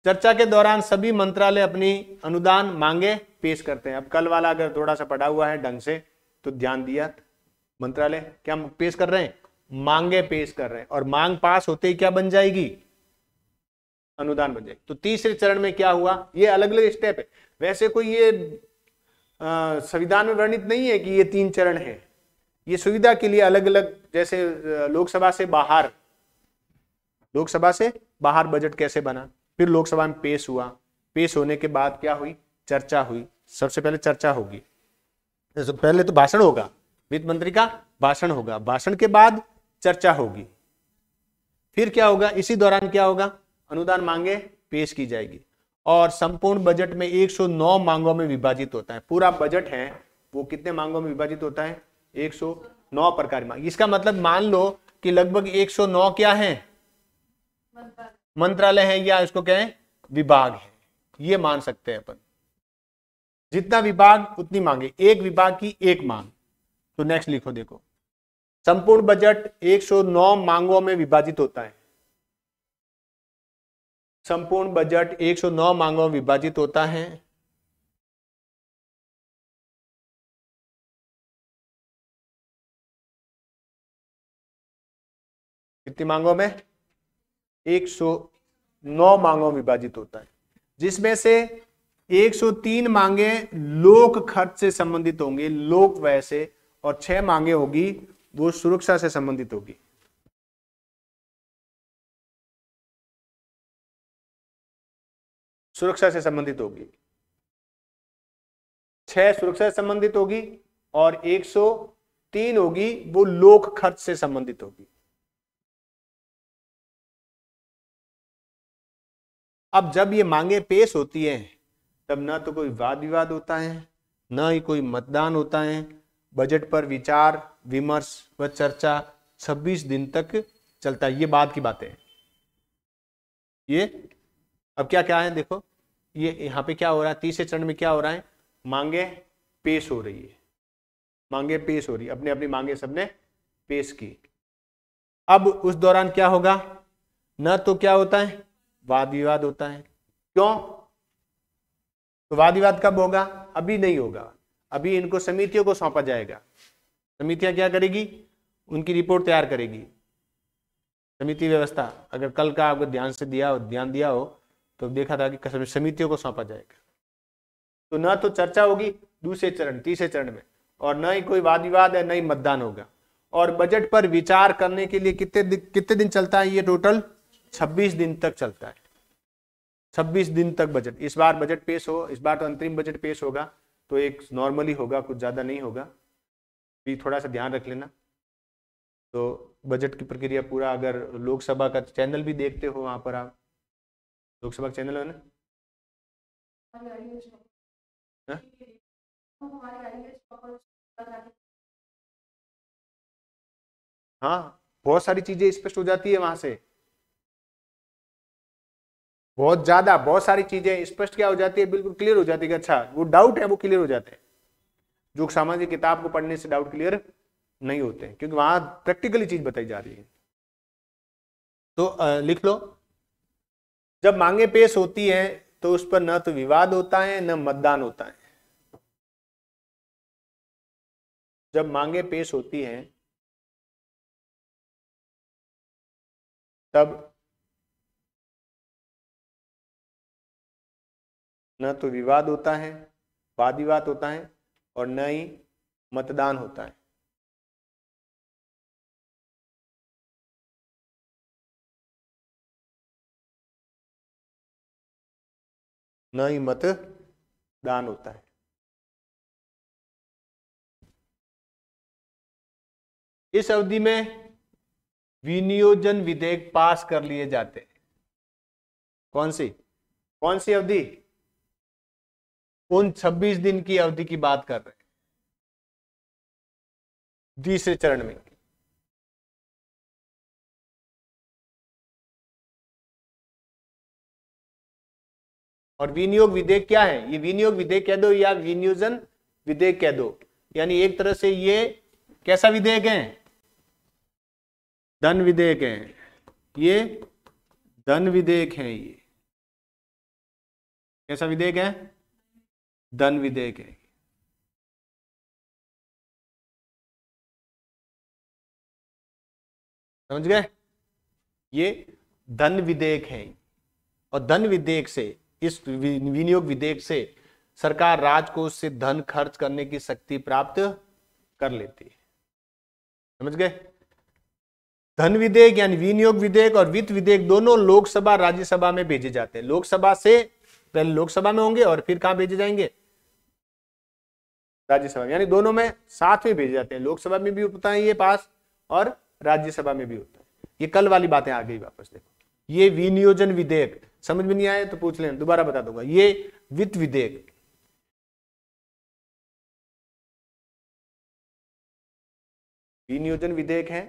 चर्चा के दौरान सभी मंत्रालय अपनी अनुदान मांगे पेश करते हैं। अब कल वाला अगर थोड़ा सा पढ़ा हुआ है ढंग से तो ध्यान दिया, मंत्रालय क्या पेश कर रहे हैं? मांगे पेश कर रहे हैं, और मांग पास होते ही क्या बन जाएगी? अनुदान बन जाएगी। तो तीसरे चरण में क्या हुआ? ये अलग अलग स्टेप है, वैसे कोई ये संविधान में वर्णित नहीं है कि ये 3 चरण है, ये सुविधा के लिए अलग अलग, जैसे लोकसभा से बाहर बजट कैसे बना, फिर लोकसभा में पेश हुआ, पेश होने के बाद क्या हुई? चर्चा हुई। सबसे पहले चर्चा होगी, पहले तो भाषण होगा, वित्त मंत्री का भाषण होगा, भाषण के बाद चर्चा होगी, फिर क्या होगा? इसी दौरान क्या होगा? अनुदान मांगे पेश की जाएगी और संपूर्ण बजट में 109 मांगों में विभाजित होता है। पूरा बजट है वो कितने मांगों में विभाजित होता है? 109 प्रकार की मांग। इसका मतलब मान लो कि लगभग 109 क्या है? मंत्रालय है, या इसको कहें विभाग है, ये मान सकते हैं अपन। जितना विभाग उतनी मांगे, एक विभाग की एक मांग। तो नेक्स्ट लिखो, देखो संपूर्ण बजट 109 मांगों में विभाजित होता है। संपूर्ण बजट 109 मांगों में विभाजित होता है। कितनी मांगों में? 109 मांगों में विभाजित होता है, जिसमें से 103 मांगे लोक खर्च से संबंधित होंगे, लोक व्यय से, और 6 मांगे होगी वो सुरक्षा से संबंधित होगी। सुरक्षा से संबंधित होगी, 6 सुरक्षा से संबंधित होगी और 103 होगी वो लोक खर्च से संबंधित होगी। अब जब ये मांगे पेश होती हैं तब ना तो कोई वाद विवाद होता है, ना ही कोई मतदान होता है। बजट पर विचार विमर्श व चर्चा 26 दिन तक चलता है। ये बाद की बातें हैं। ये अब क्या क्या है देखो, ये यहाँ पे क्या हो रहा है, तीसरे चरण में क्या हो रहा है, मांगे पेश हो रही है, मांगे पेश हो रही, अपने अपनी मांगे सबने पेश की। अब उस दौरान क्या होगा, न तो क्या होता है, वाद विवाद होता है। क्यों? तो वाद विवाद कब होगा? अभी नहीं होगा, अभी इनको समितियों को सौंपा जाएगा। समितियां क्या करेगी, उनकी रिपोर्ट तैयार करेगी। समिति व्यवस्था अगर कल का आपको ध्यान दिया हो तो देखा था कि समितियों को सौंपा जाएगा। तो न तो चर्चा होगी दूसरे चरण तीसरे चरण में, और न ही कोई वाद विवाद है, न ही मतदान होगा। और बजट पर विचार करने के लिए कितने दिन चलता है ये? टोटल 26 दिन तक चलता है। 26 दिन तक बजट, इस बार बजट पेश हो, इस बार तो अंतरिम बजट पेश होगा तो एक नॉर्मली होगा, कुछ ज्यादा नहीं होगा, भी थोड़ा सा ध्यान रख लेना। तो बजट की प्रक्रिया पूरा, अगर लोकसभा का चैनल भी देखते हो, वहां पर आप लोकसभा का चैनल है ना, हाँ बहुत सारी चीजें स्पष्ट हो जाती है वहां से, बहुत ज्यादा, बहुत सारी चीजें स्पष्ट क्या हो जाती है, बिल्कुल क्लियर हो जाती है। अच्छा वो डाउट है वो क्लियर हो जाते हैं, जो सामाजिक किताब को पढ़ने से डाउट क्लियर नहीं होते हैं, क्योंकि वहां प्रैक्टिकली चीज बताई जा रही है। तो लिख लो, जब मांगे पेश होती हैं तो उस पर न तो विवाद होता है न मतदान होता है। जब मांगे पेश होती हैं तब न तो विवाद होता है, वाद विवाद होता है, और न ही मतदान होता है। न ही मतदान होता है। इस अवधि में विनियोजन विधेयक पास कर लिए जाते हैं। कौन सी अवधि? उन 26 दिन की अवधि की बात कर रहे हैं, तीसरे चरण में। और विनियोग विधेयक क्या है? ये विनियोग विधेयक कह दो या विनियोजन विधेयक कह दो, यानी एक तरह से ये कैसा विधेयक है? धन विधेयक है। ये धन विधेयक है। ये कैसा विधेयक है? धन विधेयक है। समझ गए? ये धन विधेयक है, और धन विधेयक से, इस विनियोग विधेयक से सरकार राजकोष से धन खर्च करने की शक्ति प्राप्त कर लेती है। समझ गए? धन विधेयक यानी विनियोग विधेयक और वित्त विधेयक दोनों लोकसभा राज्यसभा में भेजे जाते हैं। लोकसभा से पहले लोकसभा में होंगे और फिर कहां भेजे जाएंगे? राज्यसभा में, यानी दोनों में साथ में भेजे जाते हैं। लोकसभा में भी होता है ये पास और राज्यसभा में भी होता है। ये कल वाली बातें आ गई वापस। देखो ये विनियोजन विधेयक, समझ में नहीं आए तो पूछ लेना, दोबारा बता दूंगा। ये वित्त विधेयक, विनियोजन विधेयक है,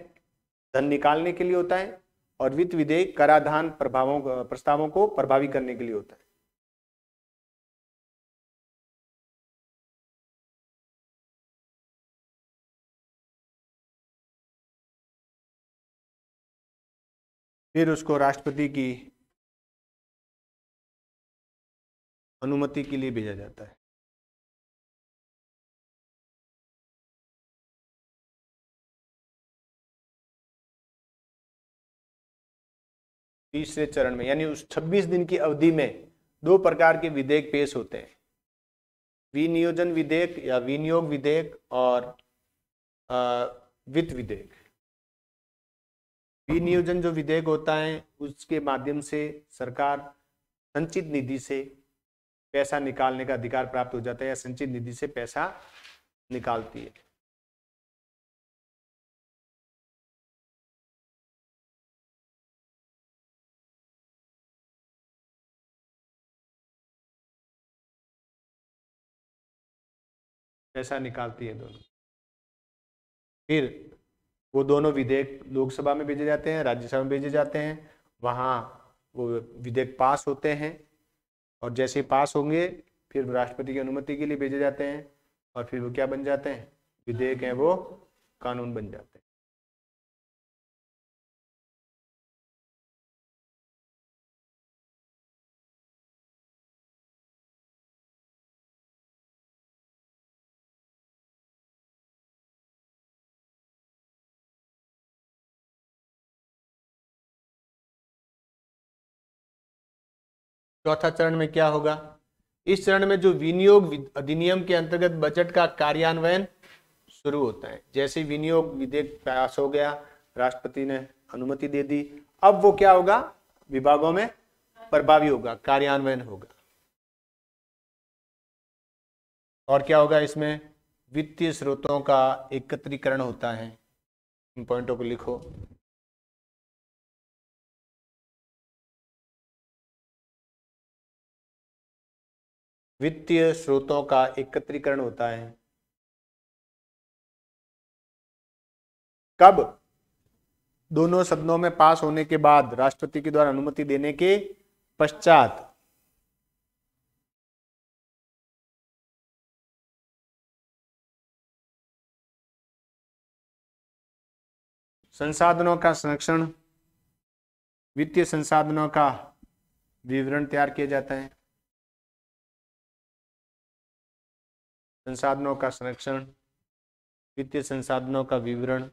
धन निकालने के लिए होता है, और वित्त विधेयक कराधान प्रस्तावों को प्रभावी करने के लिए होता है। फिर उसको राष्ट्रपति की अनुमति के लिए भेजा जाता है। तीसरे चरण में, यानी उस 26 दिन की अवधि में 2 प्रकार के विधेयक पेश होते हैं, विनियोजन विधेयक या विनियोग विधेयक और वित्त विधेयक। विनियोजन जो विधेयक होता है उसके माध्यम से सरकार संचित निधि से पैसा निकालने का अधिकार प्राप्त हो जाता है या संचित निधि से पैसा निकालती है। पैसा निकालती है दोनों। फिर वो दोनों विधेयक लोकसभा में भेजे जाते हैं, राज्यसभा में भेजे जाते हैं, वहाँ वो विधेयक पास होते हैं और जैसे पास होंगे फिर राष्ट्रपति की अनुमति के लिए भेजे जाते हैं और फिर वो क्या बन जाते हैं, विधेयक हैं वो कानून बन जाते हैं। चौथा चरण में क्या होगा, इस चरण में जो विनियोग अधिनियम के अंतर्गत बजट का कार्यान्वयन शुरू होता है। जैसे विनियोग विधेयक पास हो गया, राष्ट्रपति ने अनुमति दे दी, अब वो क्या होगा, विभागों में प्रभावी होगा, कार्यान्वयन होगा। और क्या होगा, इसमें वित्तीय स्रोतों का एकत्रीकरण होता है। इन पॉइंटों को लिखो। वित्तीय स्रोतों का एकत्रीकरण होता है कब, दोनों सदनों में पास होने के बाद, राष्ट्रपति के द्वारा अनुमति देने के पश्चात। संसाधनों का संरक्षण, वित्तीय संसाधनों का विवरण तैयार किया जाता है। संसाधनों का संरक्षण, वित्तीय संसाधनों का विवरण,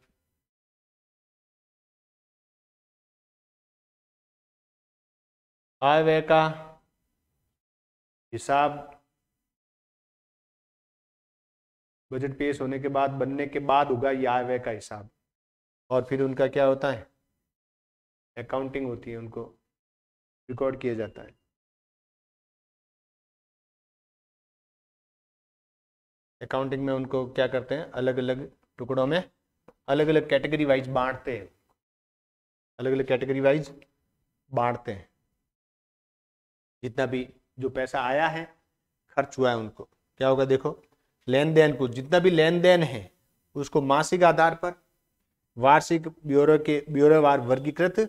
आय व्यय का हिसाब, बजट पेश होने के बाद, बनने के बाद होगा ये आय व्यय का हिसाब, और फिर उनका क्या होता है, अकाउंटिंग होती है, उनको रिकॉर्ड किया जाता है। अकाउंटिंग में उनको क्या करते हैं, अलग अलग टुकड़ों में, अलग अलग कैटेगरी वाइज बांटते हैं, अलग अलग कैटेगरी वाइज बांटते हैं। जितना भी जो पैसा आया है, खर्च हुआ है, उनको क्या होगा, देखो लेन देन को, जितना भी लेन देन है उसको मासिक आधार पर, वार्षिक ब्योरेवार वर्गीकृत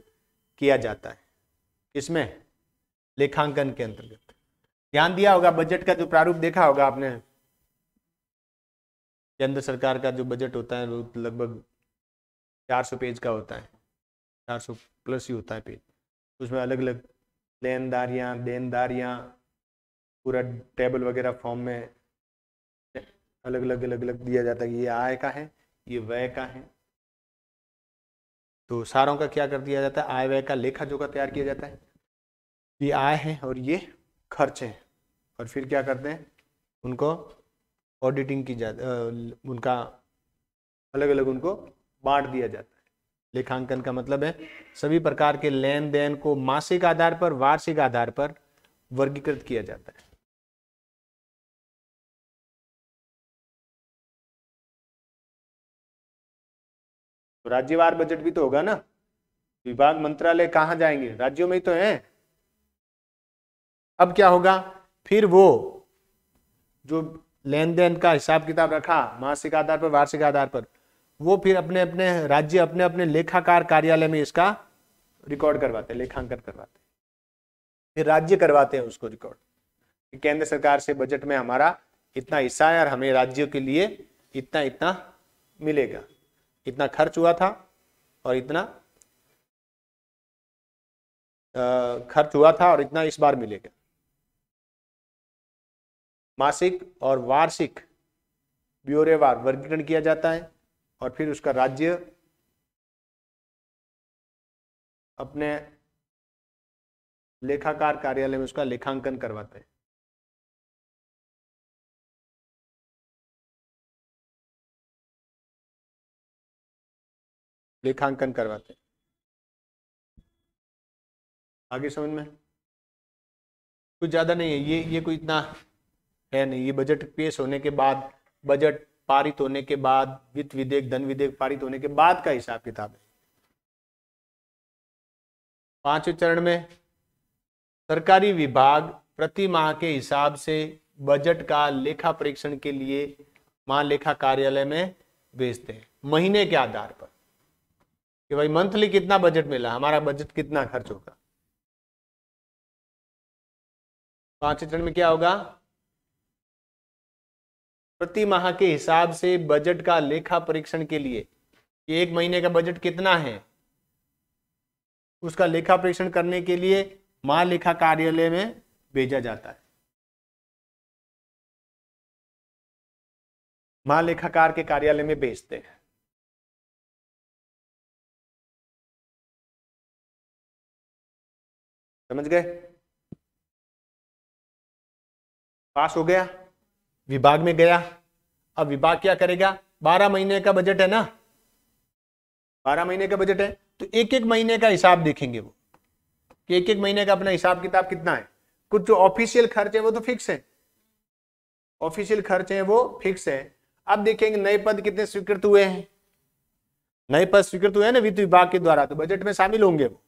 किया जाता है। इसमें लेखांकन के अंतर्गत ध्यान दिया होगा, बजट का जो प्रारूप देखा होगा आपने, केंद्र सरकार का जो बजट होता है वो लगभग 400 पेज का होता है, 400 प्लस ही होता है पेज। उसमें अलग अलग लेनदारियां, देनदारियां, पूरा टेबल वगैरह फॉर्म में अलग अलग दिया जाता है कि ये आय का है, ये व्यय का है। तो सारों का क्या कर दिया जाता है, आय व्यय का लेखा जोखा तैयार किया जाता है, ये आय है और ये खर्च है, और फिर क्या करते हैं, उनको ऑडिटिंग की जाती, उनका अलग अलग उनको बांट दिया जाता है। लेखांकन का मतलब है सभी प्रकार के लेन देन को मासिक आधार पर, वार्षिक आधार पर वर्गीकृत किया जाता है। तो राज्यवार बजट भी तो होगा ना, विभाग मंत्रालय कहाँ जाएंगे, राज्यों में ही तो हैं। अब क्या होगा, फिर वो जो लेन देन का हिसाब किताब रखा मासिक आधार पर, वार्षिक आधार पर, वो फिर अपने अपने राज्य, अपने अपने लेखाकार कार्यालय में इसका रिकॉर्ड करवाते हैं, लेखांकन करवाते हैं। फिर राज्य करवाते हैं उसको रिकॉर्ड, केंद्र सरकार से बजट में हमारा इतना हिस्सा है और हमें राज्यों के लिए इतना इतना मिलेगा, इतना खर्च हुआ था और इतना खर्च हुआ था और इतना इस बार मिलेगा। मासिक और वार्षिक ब्योरेवार वर्गीकरण किया जाता है और फिर उसका राज्य अपने लेखाकार कार्यालय में उसका लेखांकन करवाते हैं। लेखांकन करवाते हैं। आगे समझ में? कुछ ज्यादा नहीं है ये कोई इतना है नहीं। ये बजट पेश होने के बाद, बजट पारित होने के बाद, वित्त विधेयक, धन विधेयक पारित होने के बाद का हिसाब किताब है। 5वें चरण में सरकारी विभाग प्रति माह के हिसाब से बजट का लेखा परीक्षण के लिए महालेखा कार्यालय में भेजते हैं, महीने के आधार पर कि भाई मंथली कितना बजट मिला, हमारा बजट कितना खर्च होगा। 5वें चरण में क्या होगा? प्रति माह के हिसाब से बजट का लेखा परीक्षण के लिए कि एक महीने का बजट कितना है, उसका लेखा परीक्षण करने के लिए महालेखा कार्यालय में भेजा जाता है। महालेखाकार के कार्यालय में भेजते हैं। समझ गए? पास हो गया, विभाग में गया। अब विभाग क्या करेगा? 12 महीने का बजट है ना, 12 महीने का बजट है, तो एक एक महीने का हिसाब देखेंगे वो कि एक एक महीने का अपना हिसाब किताब कितना है। कुछ जो ऑफिशियल खर्च है वो तो फिक्स है, ऑफिशियल खर्च है वो फिक्स है। अब देखेंगे नए पद कितने स्वीकृत हुए हैं। नए पद स्वीकृत हुए हैं ना वित्त विभाग के द्वारा, तो बजट में शामिल होंगे वो।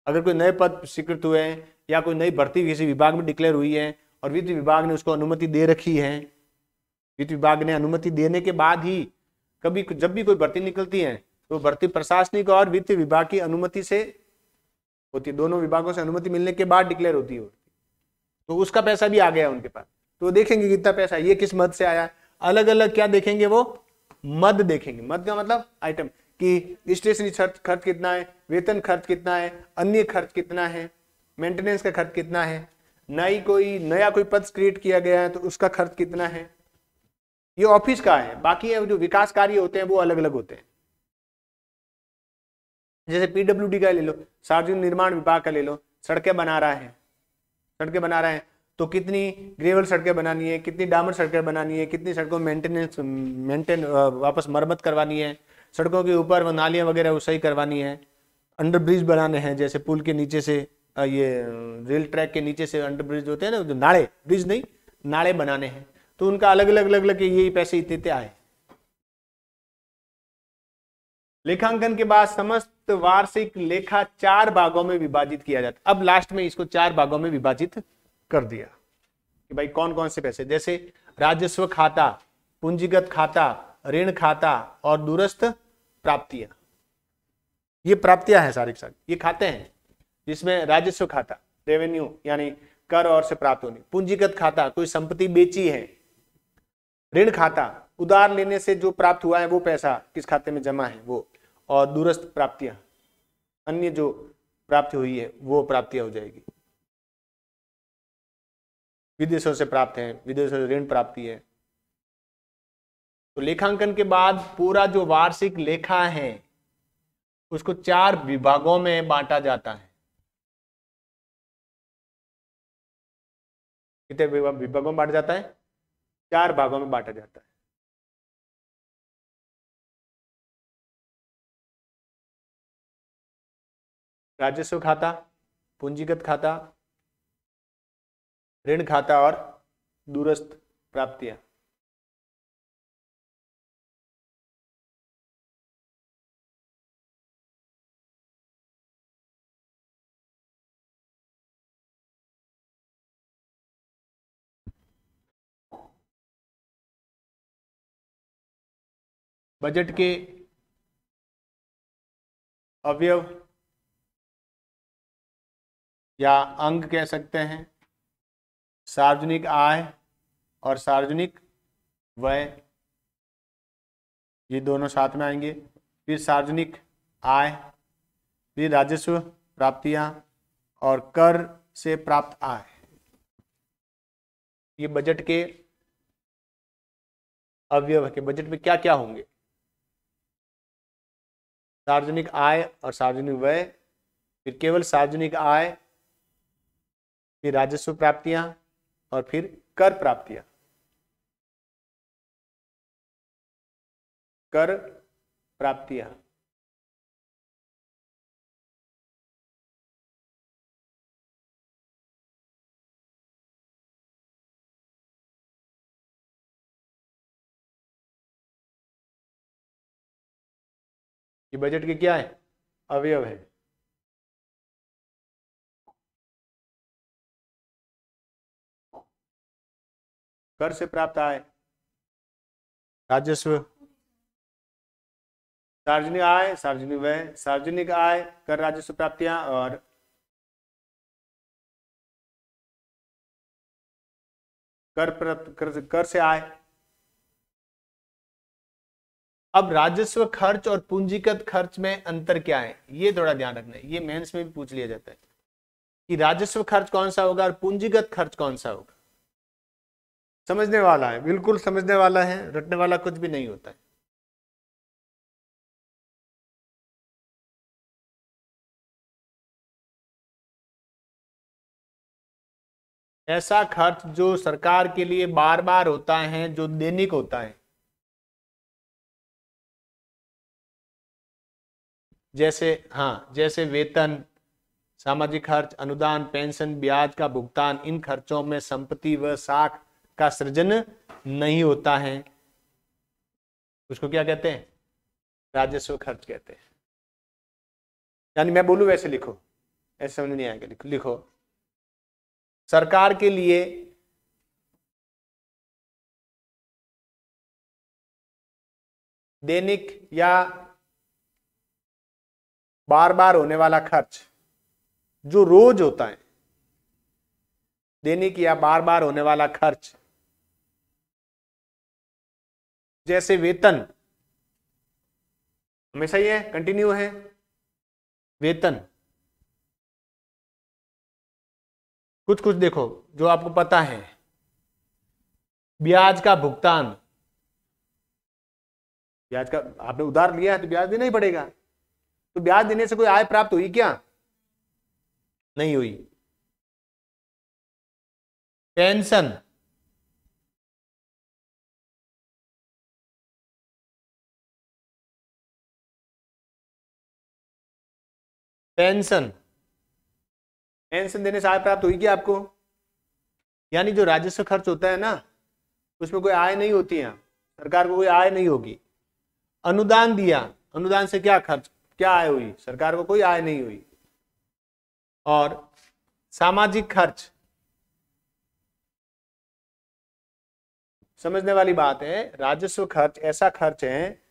अगर कोई नए पद स्वीकृत हुए हैं या कोई नई भर्ती किसी विभाग में डिक्लेयर हुई है और वित्त विभाग ने उसको अनुमति दे रखी है, वित्त विभाग ने अनुमति देने के बाद ही कभी जब भी कोई भर्ती निकलती है तो भर्ती प्रशासनिक और वित्त विभाग की अनुमति से होती है, दोनों विभागों से अनुमति मिलने के बाद डिक्लेयर होती है। तो उसका पैसा भी आ गया उनके पास, तो देखेंगे कितना पैसा, ये किस मद से आया। अलग अलग क्या देखेंगे वो? मद देखेंगे। मद का मतलब आइटम, कि स्टेशनरी खर्च कितना है, वेतन खर्च कितना है, अन्य खर्च कितना है, मेंटेनेंस का खर्च कितना है, नया कोई पद क्रिएट किया गया है तो उसका खर्च कितना है। ये ऑफिस का है। बाकी जो विकास कार्य होते हैं वो अलग अलग होते हैं। जैसे पीडब्ल्यूडी का ले लो, सार्वजनिक निर्माण विभाग का ले लो, सड़कें बना रहा है तो कितनी ग्रेवल सड़कें बनानी है, कितनी डामर सड़कें बनानी है, कितनी सड़कों मेंटेन वापस मरम्मत करवानी है, सड़कों के ऊपर वो नालियां वगैरह वो सही करवानी है, अंडर ब्रिज बनाने हैं, जैसे पुल के नीचे से ये रेल ट्रैक के नीचे से अंडर ब्रिज होते हैं ना, जो नाले, ब्रिज नहीं नाले बनाने हैं, तो उनका अलग अलग यही पैसे इतने आए। लेखांकन के बाद समस्त वार्षिक लेखा 4 भागों में विभाजित किया जाता। अब लास्ट में इसको 4 भागों में विभाजित कर दिया कि भाई कौन कौन से पैसे, जैसे राजस्व खाता, पूंजीगत खाता, ऋण खाता और दूरस्थ प्राप्तियां। ये प्राप्तियां हैं सारी के सारी, ये खाते हैं जिसमें राजस्व खाता रेवेन्यू यानी कर और से प्राप्त होनी, पूंजीगत खाता कोई संपत्ति बेची है, ऋण खाता उधार लेने से जो प्राप्त हुआ है वो पैसा किस खाते में जमा है वो, और दूरस्थ प्राप्तियां अन्य जो प्राप्ति हुई है वो प्राप्तियां हो जाएगी। विदेशों से प्राप्त है, विदेशों से ऋण प्राप्ति है। तो लेखांकन के बाद पूरा जो वार्षिक लेखा है उसको 4 विभागों में बांटा जाता है। कितने विभागों में बांटा जाता है? 4 भागों में बांटा जाता है। राजस्व खाता, पूंजीगत खाता, ऋण खाता और दूरस्थ प्राप्तियां। बजट के अवयव या अंग कह सकते हैं, सार्वजनिक आय और सार्वजनिक व्यय, ये दोनों साथ में आएंगे। फिर सार्वजनिक आय, फिर राजस्व प्राप्तियां और कर से प्राप्त आय। ये बजट के अवयव है कि बजट में क्या क्या होंगे। सार्वजनिक आय और सार्वजनिक व्यय, फिर केवल सार्वजनिक आय फिर राजस्व प्राप्तियां और फिर कर प्राप्तियां। कर प्राप्तियां, ये बजट के क्या है, अवयव है। कर से प्राप्त आय, राजस्व, सार्वजनिक आय, सार्वजनिक व्यय, सार्वजनिक आय, कर राजस्व प्राप्तियां और कर से आय। अब राजस्व खर्च और पूंजीगत खर्च में अंतर क्या है, ये थोड़ा ध्यान रखना है, ये मेंस में भी पूछ लिया जाता है कि राजस्व खर्च कौन सा होगा और पूंजीगत खर्च कौन सा होगा। समझने वाला है, बिल्कुल समझने वाला है, रटने वाला कुछ भी नहीं होता है। ऐसा खर्च जो सरकार के लिए बार बार होता है, जो दैनिक होता है, जैसे जैसे वेतन, सामाजिक खर्च, अनुदान, पेंशन, ब्याज का भुगतान, इन खर्चों में संपत्ति व साख का सृजन नहीं होता है, उसको क्या कहते हैं, राजस्व खर्च कहते हैं। यानी मैं बोलूं वैसे लिखो, ऐसे समझ नहीं आएगा, लिखो सरकार के लिए दैनिक या बार बार होने वाला खर्च जो रोज होता है, दैनिक या बार बार होने वाला खर्च, जैसे वेतन, हमेशा ही है, कंटिन्यू है वेतन। कुछ कुछ देखो जो आपको पता है, ब्याज का भुगतान, ब्याज का आपने उधार लिया है तो ब्याज देना ही पड़ेगा, तो ब्याज देने से कोई आय प्राप्त हुई क्या, नहीं हुई। पेंशन, पेंशन, पेंशन देने से आय प्राप्त हुई क्या आपको, यानी जो राजस्व खर्च होता है ना, उसमें कोई आय नहीं होती है, सरकार को कोई आय नहीं होगी। अनुदान दिया, अनुदान से क्या खर्च, क्या आय हुई, सरकार को कोई आय नहीं हुई। और सामाजिक खर्च, समझने वाली बात है, राजस्व खर्च ऐसा खर्च है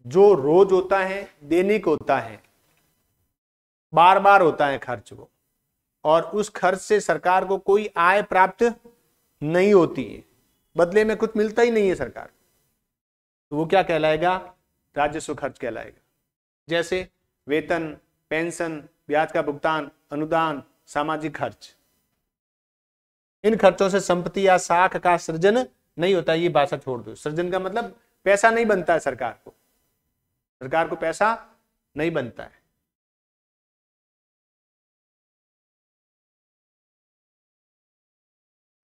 जो रोज होता है, दैनिक होता है, बार बार होता है खर्च वो, और उस खर्च से सरकार को कोई आय प्राप्त नहीं होती है, बदले में कुछ मिलता ही नहीं है सरकार, तो वो क्या कहलाएगा, राजस्व खर्च कहलाएगा। जैसे वेतन, पेंशन, ब्याज का भुगतान, अनुदान, सामाजिक खर्च, इन खर्चों से संपत्ति या साख का सृजन नहीं होता। ये भाषा छोड़ दो, सृजन का मतलब पैसा नहीं बनता है, सरकार को पैसा नहीं बनता है।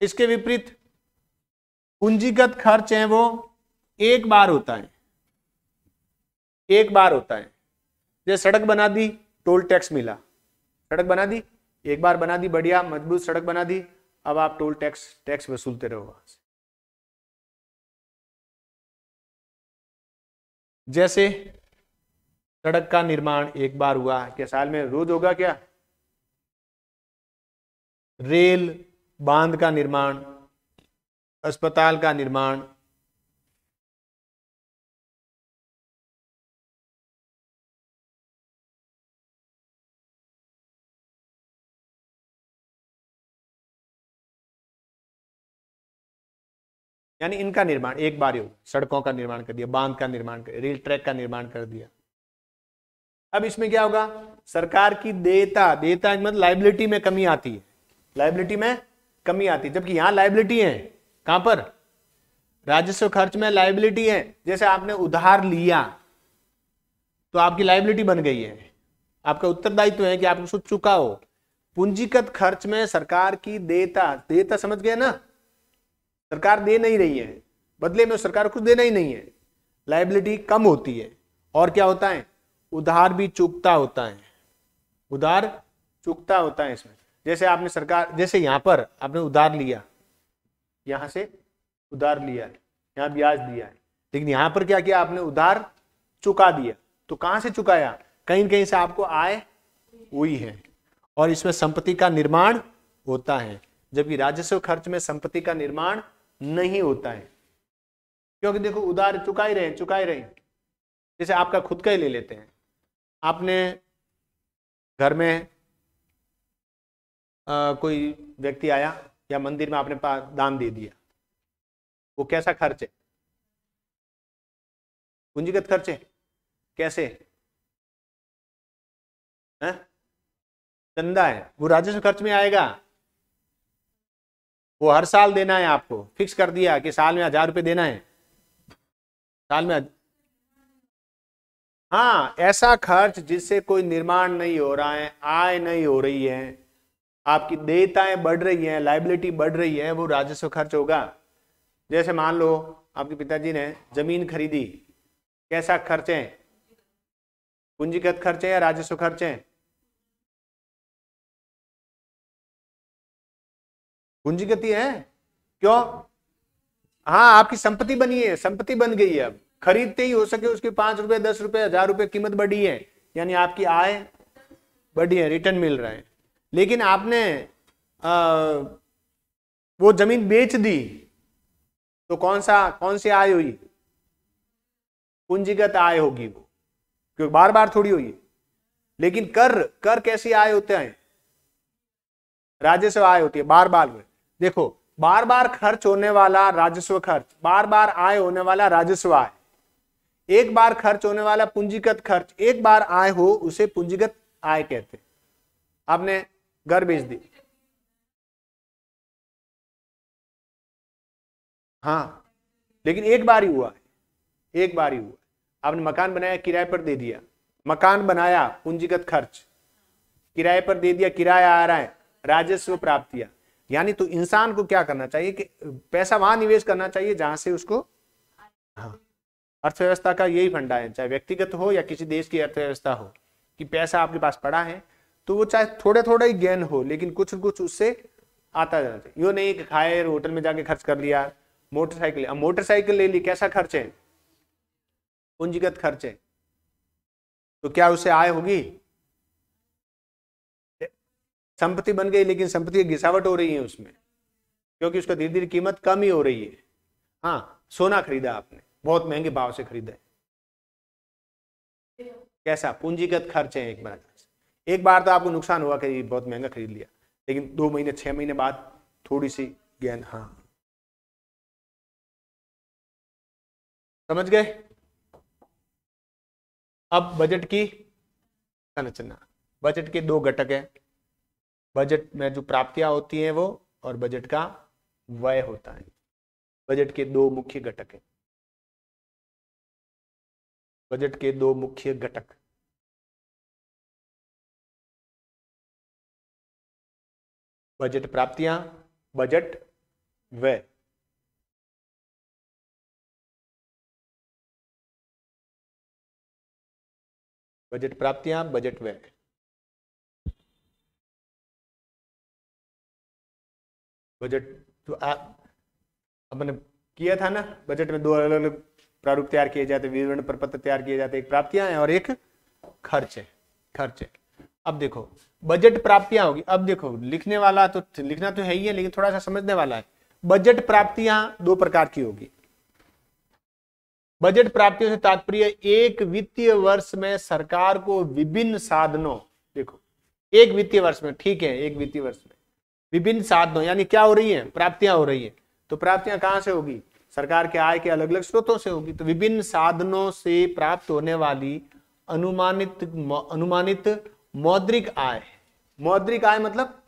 इसके विपरीत पूंजीगत खर्च है, वो एक बार होता है, एक बार होता है। जैसे सड़क बना दी, टोल टैक्स मिला, सड़क बना दी, एक बार बना दी, बढ़िया मजबूत सड़क बना दी, अब आप टोल टैक्स वसूलते रहो वहां से। जैसे सड़क का निर्माण एक बार हुआ, क्या साल में रोज होगा क्या, रेल बांध का निर्माण, अस्पताल का निर्माण, यानी इनका निर्माण एक बार ही होगा। सड़कों का निर्माण कर दिया, बांध का निर्माण कर, रेल ट्रैक का निर्माण कर दिया। अब इसमें क्या होगा, सरकार की देयता मतलब लायबिलिटी में कमी आती है, लायबिलिटी में कमी आती है, जबकि यहां लायबिलिटी है, कहां पर, राजस्व खर्च में लायबिलिटी है। जैसे आपने उधार लिया तो आपकी लायबिलिटी बन गई है, आपका उत्तरदायित्व है कि आप उसको चुकाओ, पूंजीगत खर्च में सरकार की देयता समझ गए ना, सरकार दे नहीं रही है, बदले में सरकार कुछ देना ही नहीं है, लायबिलिटी कम होती है। और क्या होता है, उधार भी चूकता होता है, उधार चूकता होता है इसमें। जैसे आपने सरकार, जैसे यहां पर आपने उधार लिया, यहां से उधार लिया है, यहां ब्याज दिया है, लेकिन यहां पर क्या किया आपने, उधार चुका दिया। तो कहां से चुकाया, कहीं न कहीं से आपको आय हुई है और इसमें संपत्ति का निर्माण होता है, जबकि राजस्व खर्च में संपत्ति का निर्माण नहीं होता है। क्योंकि देखो उधार चुका ही रहे। जैसे आपका खुद का ही ले लेते हैं, आपने घर में कोई व्यक्ति आया या मंदिर में आपने दान दे दिया, वो कैसा खर्च है, पूंजीगत खर्च है। कैसे है, चंदा है, वो राजस्व खर्च में आएगा। वो हर साल देना है, आपको फिक्स कर दिया कि साल में 1000 रुपये देना है, साल में। हाँ, ऐसा खर्च जिससे कोई निर्माण नहीं हो रहा है, आय नहीं हो रही है, आपकी देयताएं बढ़ रही हैं, लायबिलिटी बढ़ रही है, वो राजस्व खर्च होगा। जैसे मान लो आपके पिताजी ने जमीन खरीदी, कैसा खर्च है, पूंजीगत खर्च है या राजस्व खर्च है, पूंजीगत ही है। क्यों, हाँ आपकी संपत्ति बनी है, संपत्ति बन गई है, अब खरीदते ही हो सके उसके 5 रुपए 10 रुपए 1000 रुपए कीमत बढ़ी है, यानी आपकी आय बढ़ी है, रिटर्न मिल रहा है। लेकिन आपने वो जमीन बेच दी तो कौन सी आय हुई, पूंजीगत आय होगी वो, क्योंकि बार बार थोड़ी हुई। लेकिन कर कैसी आय होते हैं, राजस्व आय होती है, बार बार। देखो बार बार खर्च होने वाला राजस्व खर्च, बार बार आय होने वाला राजस्व आय। एक बार खर्च होने वाला पूंजीगत खर्च, एक बार आय हो उसे पूंजीगत आय कहते हैं। आपने घर बेच दी, हाँ, लेकिन एक बार ही हुआ है, एक बार ही हुआ। आपने मकान बनाया, किराए पर दे दिया, मकान बनाया, पूंजीगत खर्च, किराए पर दे दिया, किराया आ रहा है, राजस्व प्राप्तियां। यानी तो इंसान को क्या करना चाहिए कि पैसा वहां निवेश करना चाहिए जहां से उसको, हाँ, अर्थव्यवस्था का यही फंडा है, चाहे व्यक्तिगत हो या किसी देश की अर्थव्यवस्था हो, कि पैसा आपके पास पड़ा है तो वो चाहे थोड़ा थोड़ा ही गेन हो, लेकिन कुछ कुछ उससे आता जाना चाहिए। यो नहीं कि खाए होटल में जाके खर्च कर लिया, मोटरसाइकिल ले ली, कैसा खर्च है, पूंजीगत खर्च है। तो क्या उससे आय होगी, संपत्ति बन गई, लेकिन संपत्ति की गिरावट हो रही है उसमें, क्योंकि उसका धीरे धीरे कीमत कम ही हो रही है। हाँ, सोना खरीदा आपने, बहुत महंगे भाव से खरीदा है, कैसा, पूंजीगत खर्च है। एक बार तो आपको नुकसान हुआ कि बहुत महंगा खरीद लिया, लेकिन 2 महीने 6 महीने बाद थोड़ी सी गेन, हाँ, समझ गए। अब बजट की संरचना, बजट के 2 घटक है, बजट में जो प्राप्तियां होती हैं वो, और बजट का व्यय होता है। बजट के 2 मुख्य घटक है, बजट के 2 मुख्य घटक, बजट प्राप्तियां, बजट व्यय। बजट प्राप्तियां, बजट व्यय। बजट तो अपने किया था ना, बजट में 2 अलग अलग प्रारूप तैयार किए जाते, विवरण प्रपत्र तैयार किए जाते, एक प्राप्तियां हैं और एक खर्च है। अब देखो बजट प्राप्तियां होगी, अब देखो लिखने वाला तो लिखना तो है ही है, लेकिन थोड़ा सा समझने वाला है। बजट प्राप्तियां 2 प्रकार की होगी। बजट प्राप्तियों से तात्पर्य एक वित्तीय वर्ष में सरकार को विभिन्न साधनों, देखो एक वित्तीय वर्ष में, ठीक है, एक वित्तीय वर्ष में विभिन्न साधनों, यानी क्या हो रही है, प्राप्तियां हो रही है। तो प्राप्तियां कहां से होगी, सरकार के आय के अलग अलग स्रोतों से होगी। तो विभिन्न साधनों से प्राप्त होने वाली अनुमानित मौद्रिक आय, मौद्रिक आय मतलब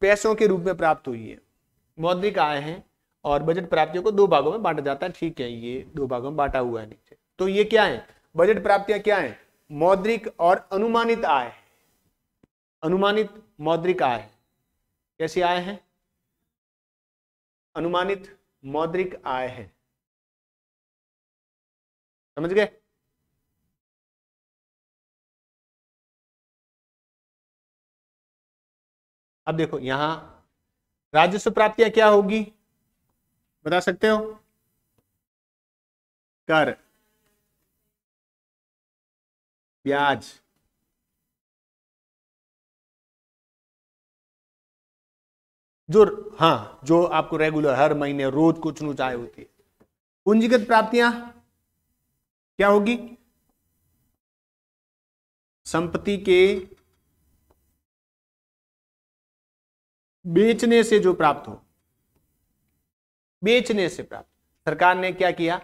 पैसों के रूप में प्राप्त हुई है, मौद्रिक आय है। और बजट प्राप्तियों को 2 भागों में बांटा जाता है, ठीक है, ये 2 भागों में बांटा हुआ है नीचे। तो ये क्या है, बजट प्राप्तियां क्या है, मौद्रिक और अनुमानित आय। अनुमानित मौद्रिक आय। कैसी आय है? अनुमानित मौद्रिक आय है। समझ गए? अब देखो यहां राजस्व प्राप्तियां क्या होगी, बता सकते हो? कर, ब्याज, जो हाँ जो आपको रेगुलर हर महीने रोज कुछ न आय होती है। पूंजीगत प्राप्तियां क्या होगी? संपत्ति के बेचने से जो प्राप्त हो, बेचने से प्राप्त। सरकार ने क्या किया,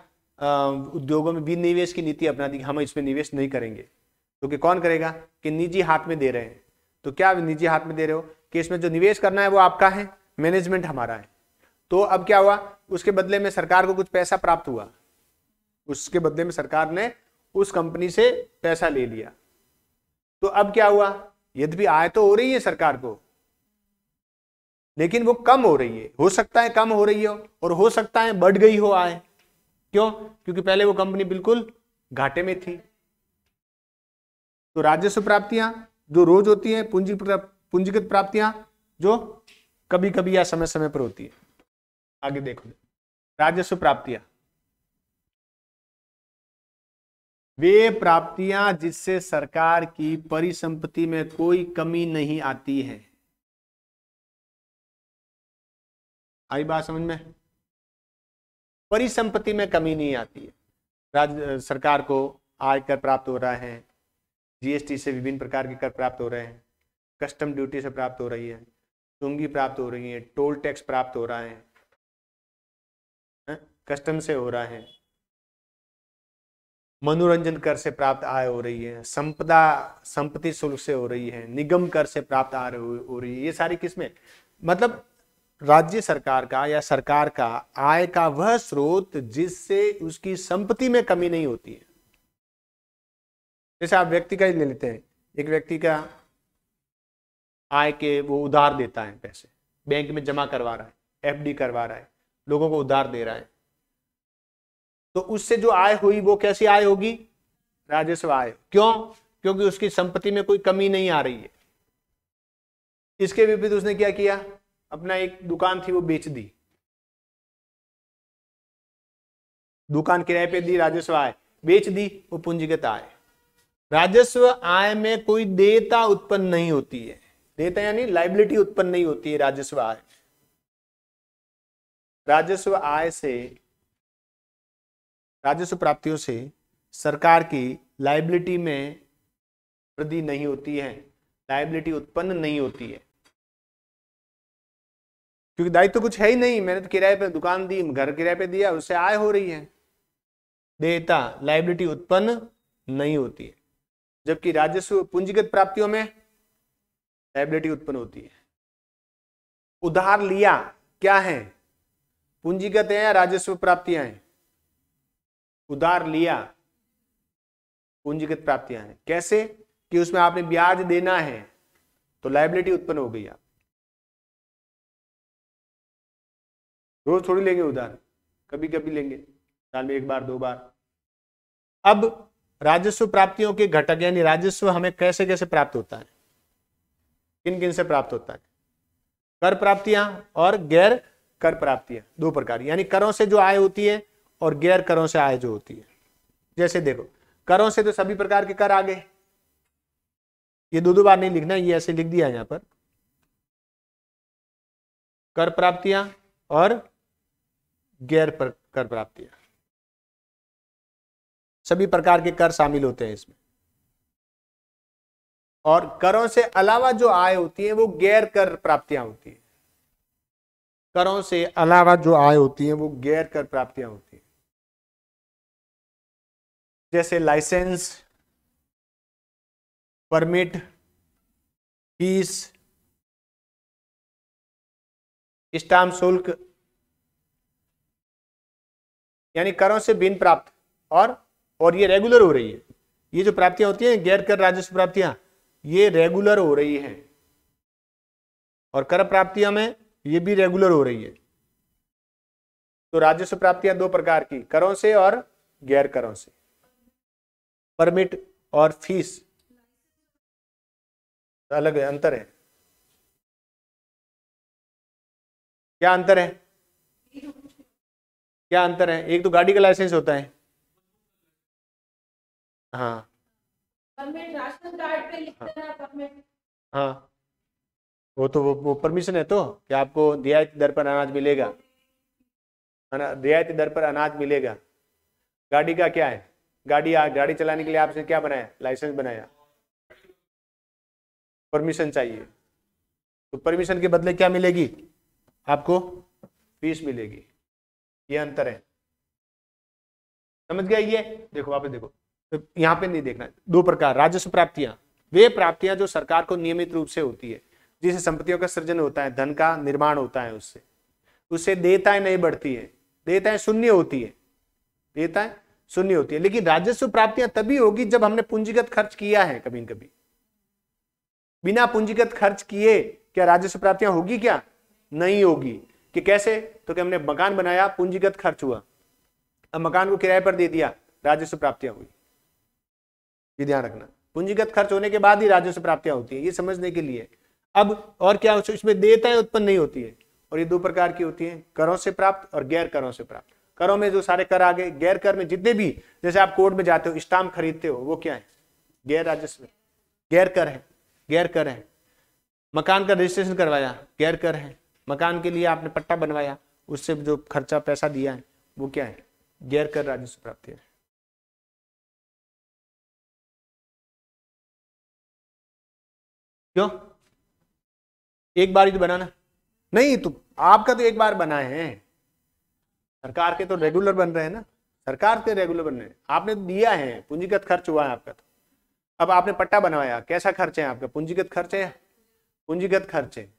उद्योगों में विनिवेश की नीति अपना दी, हम इसमें निवेश नहीं करेंगे। तो कि कौन करेगा? कि निजी हाथ में दे रहे हैं। तो क्या निजी हाथ में दे रहे हो कि इसमें जो निवेश करना है वो आपका है, मैनेजमेंट हमारा है। तो अब क्या हुआ, उसके बदले में सरकार को कुछ पैसा प्राप्त हुआ, उसके बदले में सरकार ने उस कंपनी से पैसा ले लिया। तो अब क्या हुआ, यद्यपि आय तो हो रही है सरकार को, लेकिन वो कम हो रही है। हो सकता है कम हो रही हो और हो सकता है बढ़ गई हो आय। क्यों? क्योंकि पहले वो कंपनी बिल्कुल घाटे में थी। तो राजस्व प्राप्तियां जो रोज होती है, पूंजीगत प्राप्तियां जो कभी कभी या समय समय पर होती है। आगे देखो, राजस्व प्राप्तियां वे प्राप्तियां जिससे सरकार की परिसंपत्ति में कोई कमी नहीं आती है। आई बात समझ में? परिसंपत्ति में कमी नहीं आती है। सरकार को आयकर प्राप्त हो रहा है, जीएसटी से विभिन्न प्रकार के कर प्राप्त हो रहे हैं, कस्टम ड्यूटी से प्राप्त हो रही है, चुंगी प्राप्त हो रही है, टोल टैक्स प्राप्त हो रहा है, कस्टम से हो रहा है, मनोरंजन कर से प्राप्त आय हो रही है, संपत्ति शुल्क से हो रही है, निगम कर से प्राप्त आय हो रही है। ये सारी किसमें, मतलब राज्य सरकार का या सरकार का आय का वह स्रोत जिससे उसकी संपत्ति में कमी नहीं होती है। जैसे आप व्यक्ति का ही ले लेते हैं, एक व्यक्ति का आय के वो उधार देता है, पैसे बैंक में जमा करवा रहा है, एफडी करवा रहा है, लोगों को उधार दे रहा है। तो उससे जो आय हुई वो कैसी आय होगी? राजस्व आय। क्यों? क्योंकि उसकी संपत्ति में कोई कमी नहीं आ रही है। इसके विपरीत उसने क्या किया, अपना एक दुकान थी वो बेच दी, दुकान किराए पे दी, राजस्व आय। बेच दी, वो पूंजीगत आय। राजस्व आय में कोई देयता उत्पन्न नहीं होती है, देयता यानी लायबिलिटी उत्पन्न नहीं होती है राजस्व आय। राजस्व आय से, राजस्व प्राप्तियों से सरकार की लायबिलिटी में वृद्धि नहीं होती है, लायबिलिटी उत्पन्न नहीं होती है, क्योंकि दायित्व तो कुछ है ही नहीं। मैंने तो किराए पे दुकान दी, घर किराए पे दिया, उससे आय हो रही है। देयता, लायबिलिटी उत्पन्न नहीं होती है। जबकि राजस्व पूंजीगत प्राप्तियों में लायबिलिटी उत्पन्न होती है। उधार लिया क्या है, पूंजीगत है या राजस्व प्राप्तियां हैं? उधार लिया पूंजीगत प्राप्तियां हैं। कैसे? कि उसमें आपने ब्याज देना है, तो लायबिलिटी उत्पन्न हो गई। आप रोज थोड़ी लेंगे उधार, कभी कभी लेंगे, साल में एक बार दो बार। अब राजस्व प्राप्तियों के घटक यानी राजस्व हमें कैसे कैसे प्राप्त होता है, किन किन से प्राप्त होता है? कर प्राप्तियां और गैर कर प्राप्तियां, दो प्रकार। यानी करों से जो आय होती है और गैर करों से आय जो होती है। जैसे देखो, करों से तो सभी प्रकार के कर आ गए, ये दो बार नहीं लिखना, ये ऐसे लिख दिया यहां पर। कर प्राप्तियां और गैर कर प्राप्तियां, सभी प्रकार के कर शामिल होते हैं इसमें। और करों से अलावा जो आय होती है वो गैर कर प्राप्तियां होती है। करों से अलावा जो आय होती है वो गैर कर प्राप्तियां होती है। जैसे लाइसेंस, परमिट, फीस, स्टाम्प शुल्क, यानी करों से भिन्न प्राप्त। और ये रेगुलर हो रही है। ये जो प्राप्तियां होती हैं गैर कर राजस्व प्राप्तियां, ये रेगुलर हो रही हैं, और कर प्राप्तियां में ये भी रेगुलर हो रही है। तो राजस्व प्राप्तियां दो प्रकार की, करों से और गैर करों से। परमिट और फीस अलग है, अंतर है। क्या अंतर है? क्या अंतर है? एक तो गाड़ी का लाइसेंस होता है, हाँ राशन कार्ड पे लिखते हैं परमिट। हाँ, वो तो वो परमिशन है तो कि आपको रियायती दर पर अनाज मिलेगा, रियायती दर पर अनाज मिलेगा। गाड़ी का क्या है? गाड़ी चलाने के लिए आपने क्या बनाया? लाइसेंस बनाया, परमिशन चाहिए। तो परमिशन के बदले क्या मिलेगी? आपको फीस मिलेगी। ये अंतर है, समझ गया? ये देखो वापस देखो, तो यहाँ पे नहीं देखना। दो प्रकार राजस्व प्राप्तियां, वे प्राप्तियां जो सरकार को नियमित रूप से होती है, जिससे संपत्तियों का सृजन होता है, धन का निर्माण होता है, उससे देयताएं नहीं बढ़ती है, देयताएं शून्य होती है, देयताएं शून्य होती है। लेकिन राजस्व प्राप्तियां तभी होगी जब हमने पूंजीगत खर्च किया है। कभी कभी बिना पूंजीगत खर्च किए क्या राजस्व प्राप्तियां होगी? क्या नहीं होगी। कि कैसे? तो कि हमने मकान बनाया, पूंजीगत खर्च हुआ, अब मकान को किराए पर दे दिया, राजस्व प्राप्तियां हुई। ये ध्यान रखना, पूंजीगत खर्च होने के बाद ही राजस्व प्राप्तियां होती है, ये समझने के लिए। अब और क्या इसमें देयताएं उत्पन्न नहीं होती है, और ये दो प्रकार की होती है, करों से प्राप्त और गैर करों से प्राप्त। करों में जो सारे कर आ गए, गैर कर में जितने भी, जैसे आप कोर्ट में जाते हो, स्टाम्प खरीदते हो, वो क्या है? गैर राजस्व, गैर कर है, गैर कर है। मकान का रजिस्ट्रेशन करवाया, गैर कर है। मकान के लिए आपने पट्टा बनवाया, उससे जो खर्चा पैसा दिया है, वो क्या है? गैर कर राजस्व प्राप्ति है। क्यों? एक बार ही तो बनाना नहीं, तो आपका तो एक बार बनाए हैं, सरकार के तो रेगुलर बन रहे हैं ना, सरकार के रेगुलर बन रहे हैं। आपने तो दिया है, पूंजीगत खर्च हुआ है आपका। तो अब आपने पट्टा बनवाया, कैसा खर्च है आपका? पूंजीगत खर्च है, पूंजीगत खर्च है।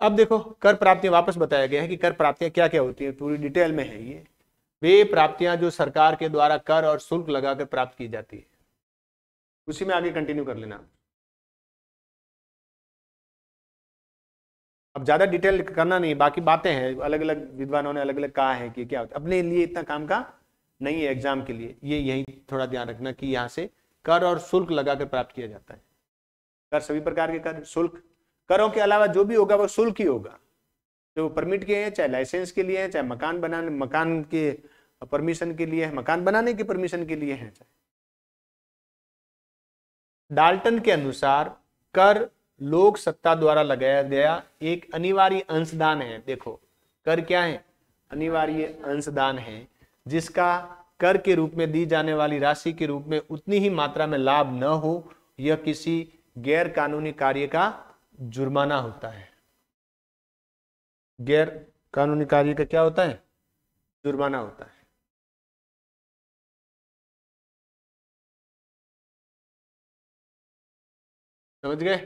अब देखो, कर प्राप्तियां वापस बताया गया है कि कर प्राप्तियां क्या क्या होती है, पूरी डिटेल में है ये। वे प्राप्तियां जो सरकार के द्वारा कर और शुल्क लगाकर प्राप्त की जाती है, उसी में आगे कंटिन्यू कर लेना। अब ज्यादा डिटेल करना नहीं, बाकी बातें हैं, अलग अलग विद्वानों ने अलग अलग कहा है कि क्या होता है, अपने लिए इतना काम का नहीं है एग्जाम के लिए। ये यही थोड़ा ध्यान रखना कि यहाँ से कर और शुल्क लगाकर प्राप्त किया जाता है। कर सभी प्रकार के कर, शुल्क, करों के अलावा जो भी होगा वो शुल्क ही होगा, जो परमिट के हैं, चाहे लाइसेंस के लिए है, चाहे मकान के परमिशन के लिए है, मकान बनाने के परमिशन के लिए है। डाल्टन के अनुसार कर लोक सत्ता द्वारा लगाया गया एक अनिवार्य अंशदान है। देखो, कर क्या है? अनिवार्य अंशदान है, जिसका कर के रूप में दी जाने वाली राशि के रूप में उतनी ही मात्रा में लाभ न हो, यह किसी गैर कानूनी कार्य का जुर्माना होता है। गैर कानूनी कार्य का क्या होता है? जुर्माना होता है। समझ गए?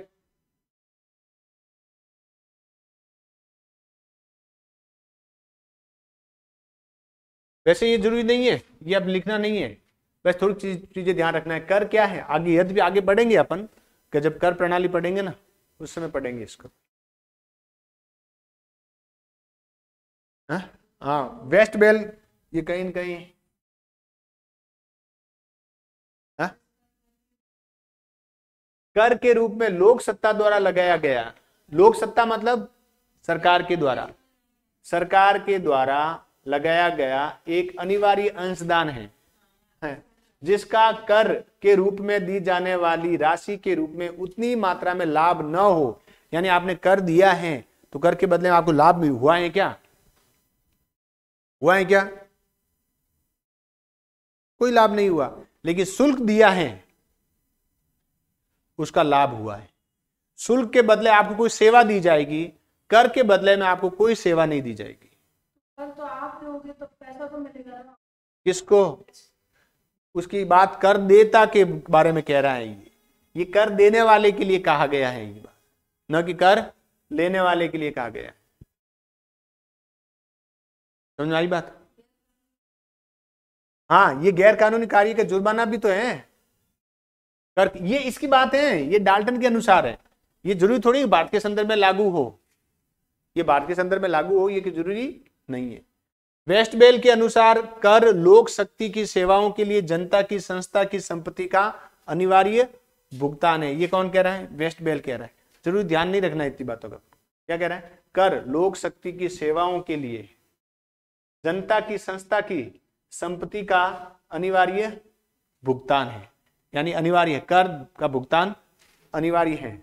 वैसे ये जरूरी नहीं है, ये अब लिखना नहीं है, बस थोड़ी चीजें ध्यान रखना है। कर क्या है? आगे यदि भी आगे बढ़ेंगे अपन, कि जब कर प्रणाली पढ़ेंगे ना, उस समय पढ़ेंगे इसको। हाँ, वेस्ट बेल ये कहीं न कहीं, हाँ? कर के रूप में लोक सत्ता द्वारा लगाया गया, लोक सत्ता मतलब सरकार के द्वारा, सरकार के द्वारा लगाया गया एक अनिवार्य अंशदान है, जिसका कर के रूप में दी जाने वाली राशि के रूप में उतनी मात्रा में लाभ न हो। यानी आपने कर दिया है तो कर के बदले में आपको लाभ भी हुआ है क्या? हुआ है क्या? कोई लाभ नहीं हुआ। लेकिन शुल्क दिया है, उसका लाभ हुआ है। शुल्क के बदले आपको कोई सेवा दी जाएगी, कर के बदले में आपको कोई सेवा नहीं दी जाएगी। तो आप दोगे तो पैसा तो मिलेगा ना। किसको? उसकी बात कर देता के बारे में कह रहा है। ये कर देने वाले के लिए कहा गया है, ये बात न कि कर लेने वाले के लिए कहा गया है। समझ आई बात? हाँ, ये गैर कानूनी कार्य का जुर्माना भी तो है कर, ये इसकी बात है, ये डाल्टन के अनुसार है। ये जरूरी थोड़ी भारत के संदर्भ में लागू हो, ये भारत के संदर्भ में लागू हो ये कि जरूरी नहीं है। वेस्टबेल के अनुसार कर लोक शक्ति की सेवाओं के लिए जनता की संस्था की संपत्ति का अनिवार्य भुगतान है। ये कौन कह रहा है? वेस्टबेल कह रहा है। जरूर ध्यान नहीं रखना इतनी बातों का। क्या कह रहा है? कर लोक शक्ति की सेवाओं के लिए जनता की संस्था की संपत्ति का अनिवार्य भुगतान है, यानी अनिवार्य है, कर का भुगतान अनिवार्य है।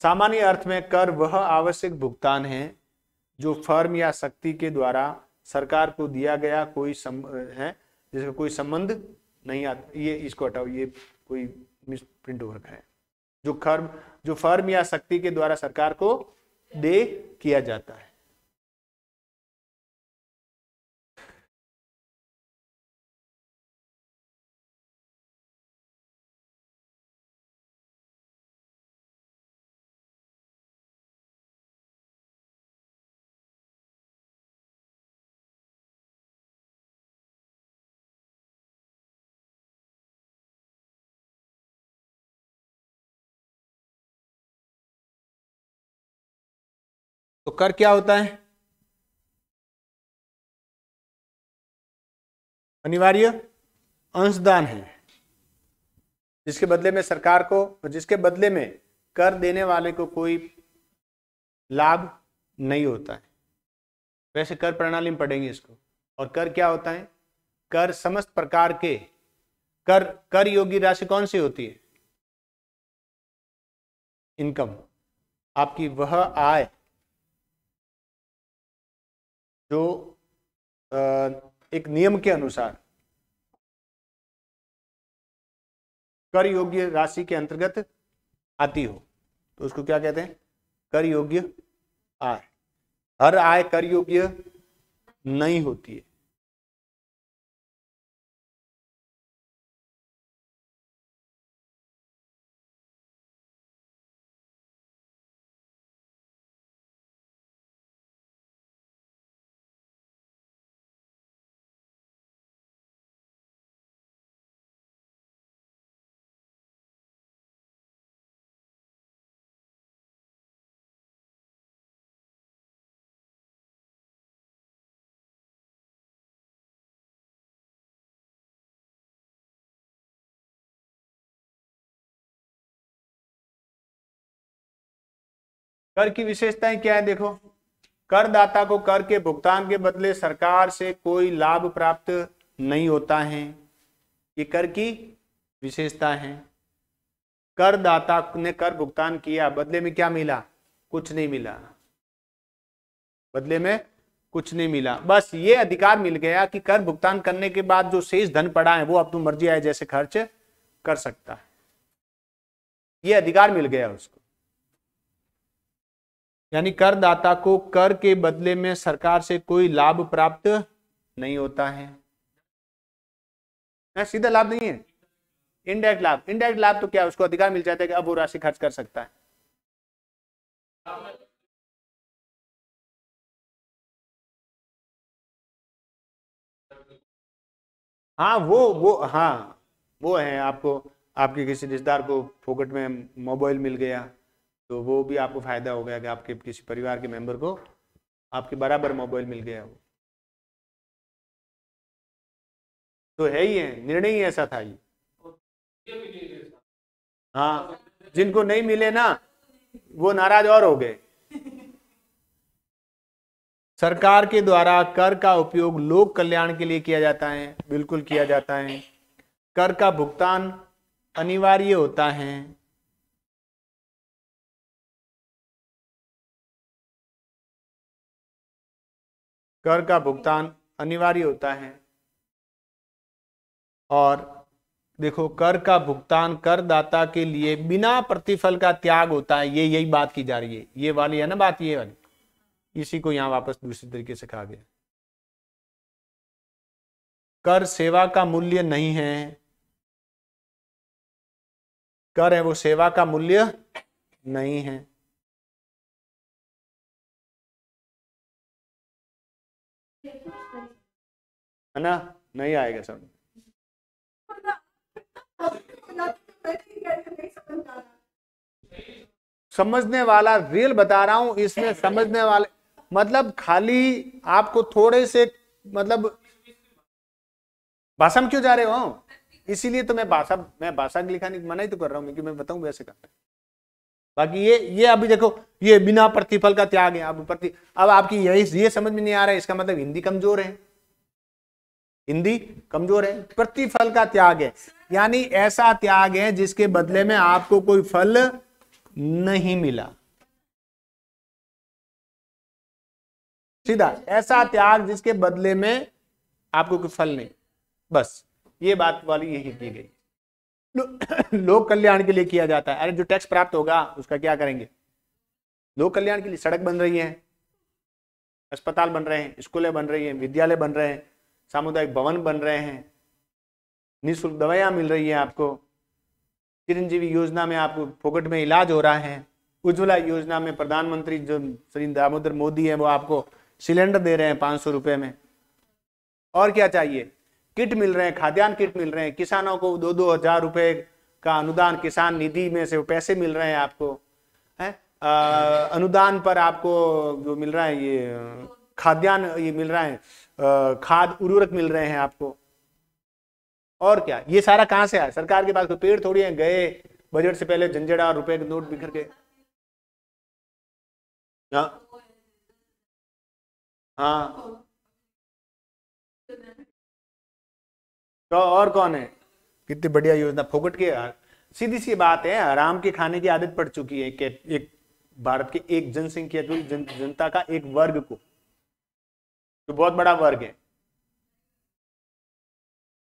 सामान्य अर्थ में कर वह आवश्यक भुगतान है जो फर्म या शक्ति के द्वारा सरकार को दिया गया कोई है जिसका कोई संबंध नहीं आता। ये इसको हटाओ, ये कोई मिस प्रिंट हो रखा है। जो फर्म या शक्ति के द्वारा सरकार को दे किया जाता है। तो कर क्या होता है? अनिवार्य अंशदान है, जिसके बदले में सरकार को, जिसके बदले में कर देने वाले को कोई लाभ नहीं होता है। वैसे कर प्रणाली में पढ़ेंगे इसको। और कर क्या होता है? कर समस्त प्रकार के कर योग्य राशि कौन सी होती है? इनकम, आपकी वह आय जो एक नियम के अनुसार कर योग्य राशि के अंतर्गत आती हो, तो उसको क्या कहते हैं? कर योग्य आय। हर आय कर योग्य नहीं होती है। कर की विशेषताएं क्या है? देखो, करदाता को कर के भुगतान के बदले सरकार से कोई लाभ प्राप्त नहीं होता है। ये कर की विशेषता है। करदाता ने कर भुगतान किया, बदले में क्या मिला? कुछ नहीं मिला। बदले में कुछ नहीं मिला। बस ये अधिकार मिल गया कि कर भुगतान करने के बाद जो शेष धन पड़ा है वो अपनी मर्जी आए जैसे खर्च कर सकता है। ये अधिकार मिल गया उसको। यानी करदाता को कर के बदले में सरकार से कोई लाभ प्राप्त नहीं होता है। सीधा लाभ नहीं है, इनडायरेक्ट लाभ। इनडायरेक्ट लाभ तो क्या, उसको अधिकार मिल जाता है कि अब वो राशि खर्च कर सकता है। हाँ वो है। आपको आपके किसी रिश्तेदार को फोकट में मोबाइल मिल गया तो वो भी आपको फायदा हो गया कि आपके किसी परिवार के मेंबर को आपके बराबर मोबाइल मिल गया। वो तो है ही है, निर्णय ही ऐसा था ये। हाँ, जिनको नहीं मिले ना वो नाराज और हो गए। सरकार के द्वारा कर का उपयोग लोक कल्याण के लिए किया जाता है, बिल्कुल किया जाता है। कर का भुगतान अनिवार्य होता है। कर का भुगतान अनिवार्य होता है। और देखो, कर का भुगतान करदाता के लिए बिना प्रतिफल का त्याग होता है। ये यही बात की जा रही है, ये वाली है ना बात, ये वाली। इसी को यहां वापस दूसरी तरीके से कहा गया। कर सेवा का मूल्य नहीं है। कर है वो सेवा का मूल्य नहीं है। है ना? नहीं आएगा सब। समझने वाला, रियल बता रहा हूं, इसमें समझने वाले मतलब खाली आपको थोड़े से मतलब भाषा में क्यों जा रहे हो? इसीलिए तो मैं भाषा लिखाने की मना ही तो कर रहा हूं, क्योंकि मैं बताऊं वैसे करना है। बाकी ये अभी देखो, ये बिना प्रतिफल का त्याग है। अब आपकी ये समझ में नहीं आ रहा है, इसका मतलब हिंदी कमजोर है, हिंदी कमजोर है। प्रतिफल का त्याग है यानी ऐसा त्याग है जिसके बदले में आपको कोई फल नहीं मिला। सीधा ऐसा त्याग जिसके बदले में आपको कोई फल नहीं, बस ये बात वाली यही की गई। लोक कल्याण के लिए किया जाता है। अरे जो टैक्स प्राप्त होगा उसका क्या करेंगे? लोक कल्याण के लिए सड़क बन रही है, अस्पताल बन रहे हैं, स्कूलें बन रही हैं, विद्यालय बन रहे हैं, सामुदायिक भवन बन रहे हैं, निःशुल्क दवाइयां मिल रही है आपको, चिरंजीवी योजना में आपको फोकट में इलाज हो रहा है, उज्ज्वला योजना में प्रधानमंत्री जो श्री दामोदर मोदी है वो आपको सिलेंडर दे रहे हैं 500 रुपए में। और क्या चाहिए? किट मिल रहे हैं, खाद्यान्न किट मिल रहे हैं, किसानों को 2-2 हजार रुपए का अनुदान किसान निधि में से पैसे मिल रहे हैं आपको, है अनुदान पर आपको जो मिल रहा है ये खाद्यान्न ये मिल रहा है, खाद उर्वरक मिल रहे हैं आपको। और क्या? ये सारा कहां से आया? सरकार के पास कोई पेड़ थोड़ी है, गए बजट से पहले झंझड़ा और रुपए के नोट बिखर के। हाँ तो और कौन है? कितनी बढ़िया योजना फोकट के। सीधी सी बात है, आराम के खाने की आदत पड़ चुकी है कि एक भारत के एक जनसंख्या जो जनता का एक वर्ग को, जो बहुत बड़ा वर्ग है,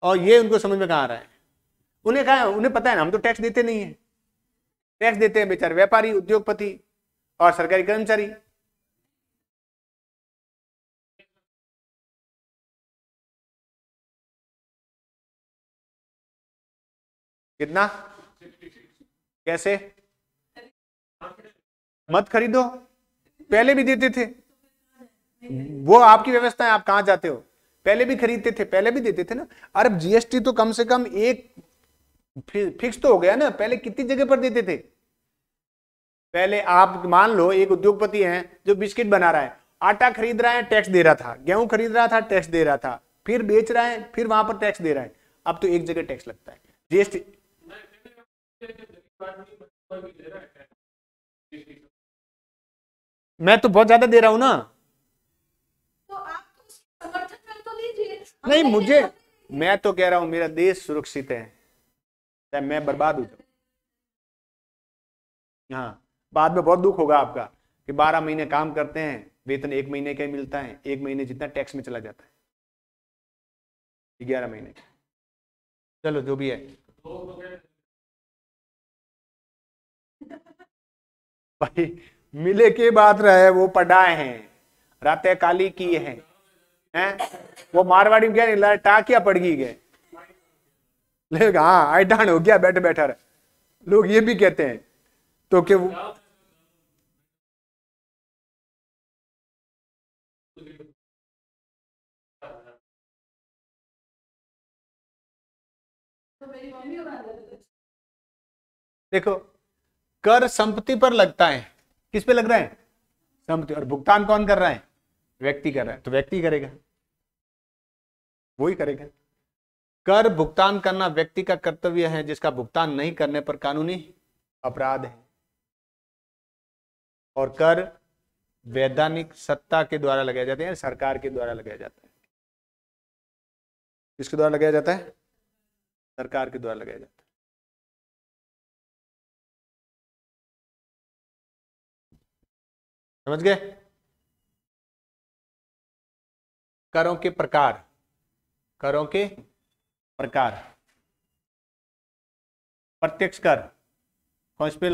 और ये उनको समझ में कहां आ रहा है? उन्हें कहा, उन्हें पता है ना हम तो टैक्स देते नहीं है। टैक्स देते हैं बेचारे व्यापारी, उद्योगपति और सरकारी कर्मचारी। कितना? कैसे? मत खरीदो, पहले भी देते थे, वो आपकी व्यवस्था है, आप कहां जाते हो? पहले भी खरीदते थे, पहले भी देते थे ना। अरे जीएसटी तो कम से कम एक फिक्स तो हो गया ना, पहले कितनी जगह पर देते थे? पहले आप मान लो एक उद्योगपति है जो बिस्किट बना रहा है, आटा खरीद रहा है, टैक्स दे रहा था, गेहूं खरीद रहा था, टैक्स दे रहा था, फिर बेच रहा है, फिर वहां पर टैक्स दे रहा है। अब तो एक जगह टैक्स लगता है, जीएसटी। मैं तो बहुत ज्यादा दे रहा हूं ना। तो आप तो उसकी समर्थन कर तो लीजिए। नहीं मुझे, मैं तो कह रहा हूं मेरा देश सुरक्षित है, चाहे मैं बर्बाद हो जाऊं। हाँ, बाद में बहुत दुख होगा आपका कि 12 महीने काम करते हैं, वेतन 1 महीने का ही मिलता है, 1 महीने जितना टैक्स में चला जाता है, 11 महीने। चलो जो भी है, भाई मिले के बात रहे, वो पढ़ाए हैं, रातें काली की हैं, वो मारवाड़ी में क्या नहीं टाकिया पड़ गई गए, हाँ आईडान हो गया बैठे बैठा रहे। लोग ये भी कहते हैं तो कि वो देखो, कर संपत्ति पर लगता है, किस पे लग रहा है? संपत्ति। और भुगतान कौन कर रहा है? व्यक्ति कर रहा है, तो व्यक्ति करेगा, वही करेगा। कर भुगतान करना व्यक्ति का कर्तव्य है, जिसका भुगतान नहीं करने पर कानूनी अपराध है। और कर वैधानिक सत्ता के द्वारा लगाए जाते हैं, सरकार के द्वारा लगाया जाता है। किसके द्वारा लगाया जाता है? सरकार के द्वारा लगाया जाता है। समझ गए? करों के प्रकार, करों के प्रकार। प्रत्यक्ष कर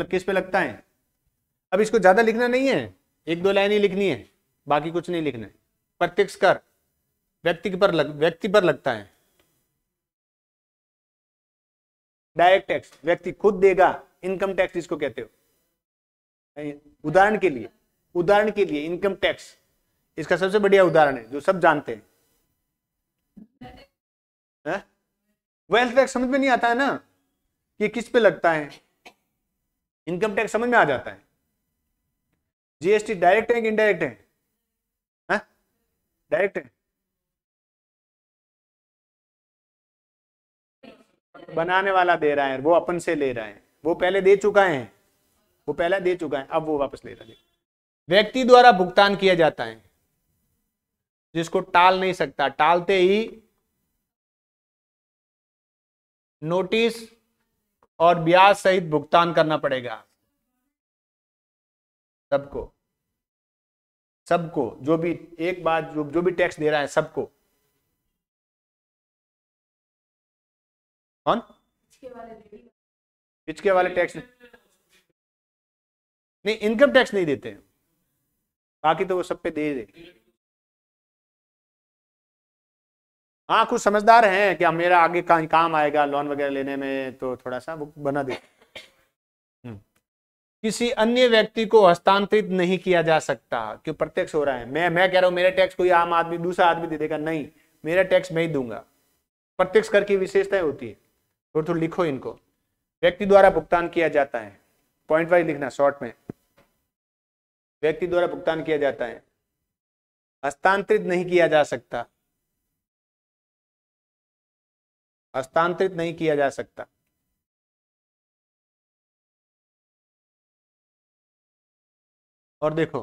किस पे लगता है? अब इसको ज्यादा लिखना नहीं है, 1-2 लाइन ही लिखनी है, बाकी कुछ नहीं लिखना है। प्रत्यक्ष कर व्यक्ति पर लगता है। डायरेक्ट टैक्स व्यक्ति खुद देगा, इनकम टैक्स इसको कहते हो। उदाहरण के लिए इनकम टैक्स इसका सबसे बढ़िया उदाहरण है जो सब जानते हैं। वेल्थ टैक्स समझ में नहीं आता है ना, ये किस पे लगता है? इनकम टैक्स समझ में आ जाता है, जीएसटी डायरेक्ट है कि इनडायरेक्ट है? डायरेक्ट है। बनाने वाला दे रहा है, वो अपन से ले रहा है, वो पहले दे चुका है, वो पहले दे चुका है, अब वो वापस ले रहा है। व्यक्ति द्वारा भुगतान किया जाता है, जिसको टाल नहीं सकता, टालते ही नोटिस और ब्याज सहित भुगतान करना पड़ेगा सबको, सबको, जो भी एक बार जो भी टैक्स दे रहा है सबको। कौन? पिछके वाले टैक्स नहीं, इनकम टैक्स नहीं देते हैं, बाकी तो वो सब पे दे दे। हाँ, कुछ समझदार हैं कि मेरा आगे काम आएगा लोन वगैरह लेने में, तो थोड़ा सा वो बना दे। किसी अन्य व्यक्ति को हस्तांतरित नहीं किया जा सकता, क्यों? प्रत्यक्ष हो रहा है। मैं कह रहा हूं मेरा टैक्स कोई आम आदमी दूसरा आदमी दे देगा, नहीं, मेरा टैक्स मैं ही दूंगा। प्रत्यक्ष कर की विशेषताएं होती है, थोड़ा थोड़ा लिखो इनको। व्यक्ति द्वारा भुगतान किया जाता है, पॉइंट वाइज लिखना शॉर्ट में। व्यक्ति द्वारा भुगतान किया जाता है, हस्तांतरित नहीं किया जा सकता, हस्तांतरित नहीं किया जा सकता। और देखो,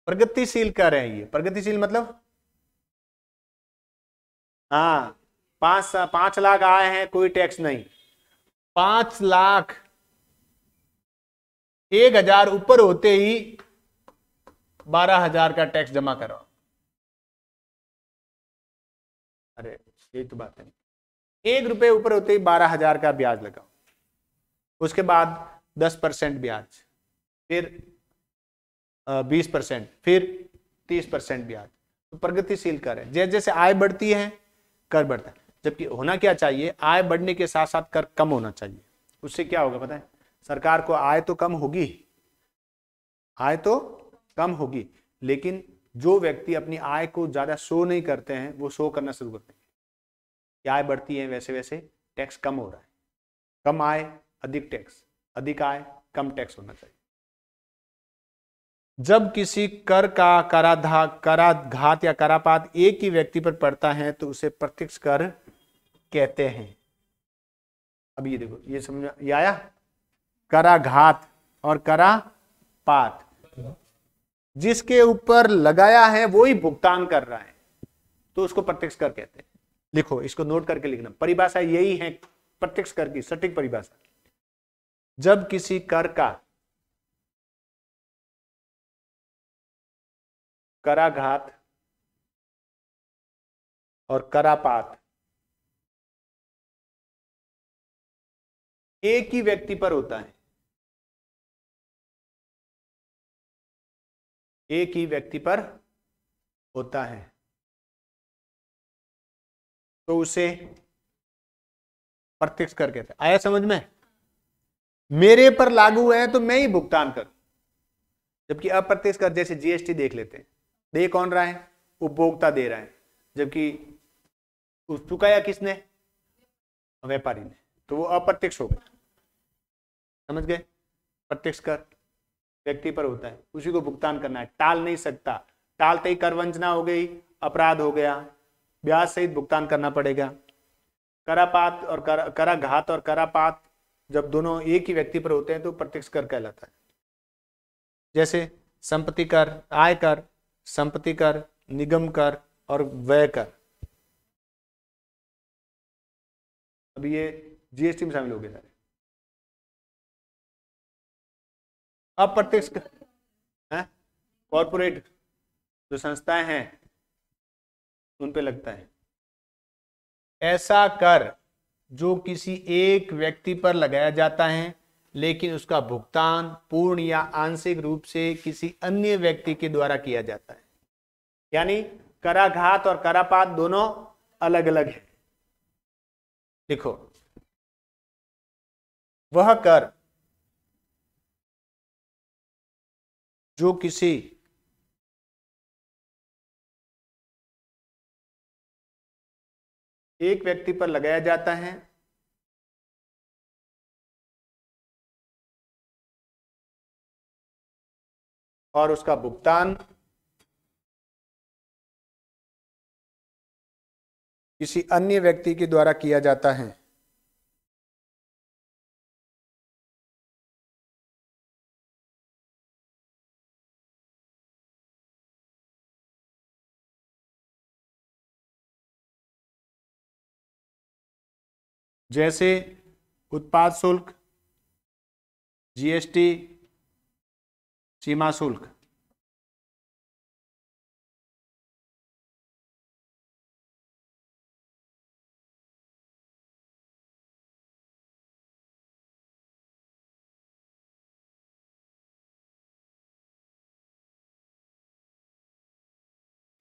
प्रगतिशील कर रहे हैं ये, प्रगतिशील मतलब हाँ, 5 लाख आए हैं, कोई टैक्स नहीं। 5 लाख 1,000 ऊपर होते ही 12,000 का टैक्स जमा करो। अरे यही तो बात है, 1 रुपए ऊपर होते ही 12,000 का ब्याज लगाओ, उसके बाद 10% ब्याज, फिर 20%, फिर 30% ब्याज। तो प्रगतिशील कर है, जैसे जैसे आय बढ़ती है कर बढ़ता है। जबकि होना क्या चाहिए, आय बढ़ने के साथ साथ कर कम होना चाहिए। उससे क्या होगा पता है? सरकार को आय तो कम होगी, आय तो कम होगी, लेकिन जो व्यक्ति अपनी आय को ज्यादा शो नहीं करते हैं, वो शो करना शुरू करते हैं कि आय बढ़ती है, वैसे वैसे टैक्स कम हो रहा है। कम आय अधिक टैक्स, अधिक आय कम टैक्स होना चाहिए। जब किसी कर का कराघात या करापात एक ही व्यक्ति पर पड़ता है तो उसे प्रत्यक्ष कर कहते हैं। अब ये देखो, ये समझ ये आया? कराघात और करापात, जिसके ऊपर लगाया है वो ही भुगतान कर रहा है, तो उसको प्रत्यक्ष कर कहते हैं। लिखो, इसको नोट करके लिखना, परिभाषा यही है प्रत्यक्ष कर की सटीक परिभाषा। जब किसी कर का कराघात और करापात एक ही व्यक्ति पर होता है, एक ही व्यक्ति पर होता है, तो उसे प्रत्यक्ष कर कहते हैं। आया समझ में? मेरे पर लागू है तो मैं ही भुगतान करूं। जबकि अप्रत्यक्ष कर, जैसे जीएसटी देख लेते हैं, दे कौन रहा है? उपभोक्ता दे रहा है, जबकि चुकाया किसने? व्यापारी ने, तो वो अप्रत्यक्ष हो गया। समझ गए? प्रत्यक्ष कर व्यक्ति पर होता है, उसी को भुगतान करना है, टाल नहीं सकता। टालते ही कर वंचना हो गई, अपराध हो गया, ब्याज सहित भुगतान करना पड़ेगा। करापात और कराघात और करापात जब दोनों एक ही व्यक्ति पर होते हैं तो प्रत्यक्ष कर कहलाता है। जैसे संपत्ति कर, आय कर, संपत्ति कर, निगम कर और व्यय कर। अब ये जीएसटी में शामिल हो गए सारे। अप्रत्यक्ष कॉर्पोरेट जो संस्थाएं हैं उन पे लगता है। ऐसा कर जो किसी एक व्यक्ति पर लगाया जाता है, लेकिन उसका भुगतान पूर्ण या आंशिक रूप से किसी अन्य व्यक्ति के द्वारा किया जाता है। यानी कराघात और करापात दोनों अलग अलग है। देखो, वह कर जो किसी एक व्यक्ति पर लगाया जाता है, और उसका भुगतान किसी अन्य व्यक्ति के द्वारा किया जाता है। जैसे उत्पाद शुल्क, जीएसटी, सीमा शुल्क।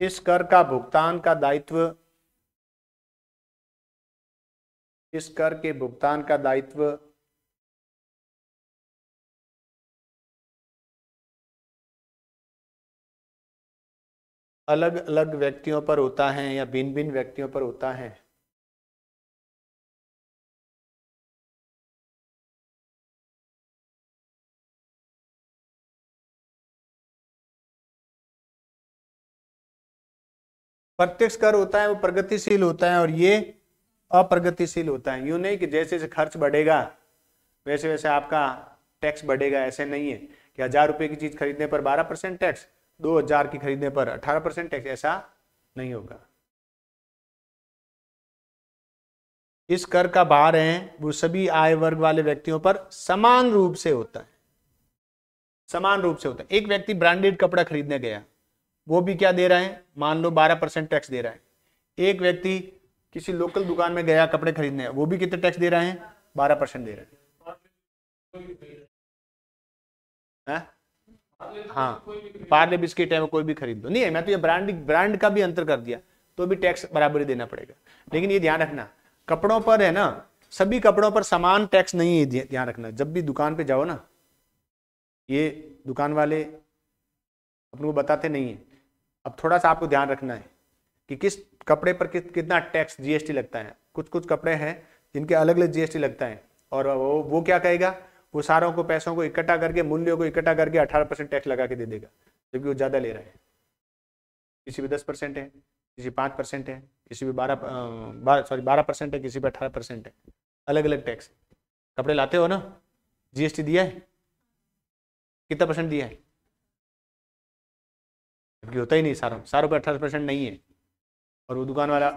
इस कर का भुगतान का दायित्व, इस कर के भुगतान का दायित्व अलग अलग व्यक्तियों पर होता है या भिन्न भिन्न व्यक्तियों पर होता है। प्रत्यक्ष कर होता है वो प्रगतिशील होता है और ये अप्रगतिशील होता है। यूं नहीं कि जैसे जैसे खर्च बढ़ेगा वैसे वैसे आपका टैक्स बढ़ेगा, ऐसे नहीं है कि 1000 रुपए की चीज खरीदने पर 12% टैक्स, 2000 की खरीदने पर 18% टैक्स, ऐसा नहीं होगा। इस कर का भार है वो सभी आय वर्ग वाले व्यक्तियों पर समान रूप से होता है, समान रूप से होता है। एक व्यक्ति ब्रांडेड कपड़ा खरीदने गया, वो भी क्या दे रहा है, मान लो 12% टैक्स दे रहा है। एक व्यक्ति किसी लोकल दुकान में गया कपड़े खरीदने, वो भी कितने टैक्स दे रहा है, 12% दे रहा है। हाँ, पार्ले बिस्किट है वो कोई भी खरीद दो, नहीं है मैं तो ये ब्रांड का भी अंतर कर दिया तो भी टैक्स बराबरी देना पड़ेगा। लेकिन ये ध्यान रखना कपड़ों पर है ना, सभी कपड़ों पर समान टैक्स नहीं है, ध्यान रखना। जब भी दुकान पे जाओ ना, ये दुकान वाले अपने को बताते नहीं है। अब थोड़ा सा आपको ध्यान रखना है कि किस कपड़े पर कितना टैक्स जीएसटी लगता है। कुछ कुछ कपड़े हैं जिनके अलग अलग जीएसटी लगता है और वो क्या कहेगा, वो सारों को पैसों को इकट्ठा करके, मूल्यों को इकट्ठा करके 18% टैक्स लगा के दे देगा, जबकि वो ज्यादा ले रहा है। किसी भी 10% है, किसी 5% है, किसी भी 12% है, किसी पे 18% है, अलग अलग टैक्स। कपड़े लाते हो ना, जीएसटी दिया है, कितना परसेंट दिया है, जबकि होता ही नहीं, सारों पे 18% नहीं है। और वो दुकान वाला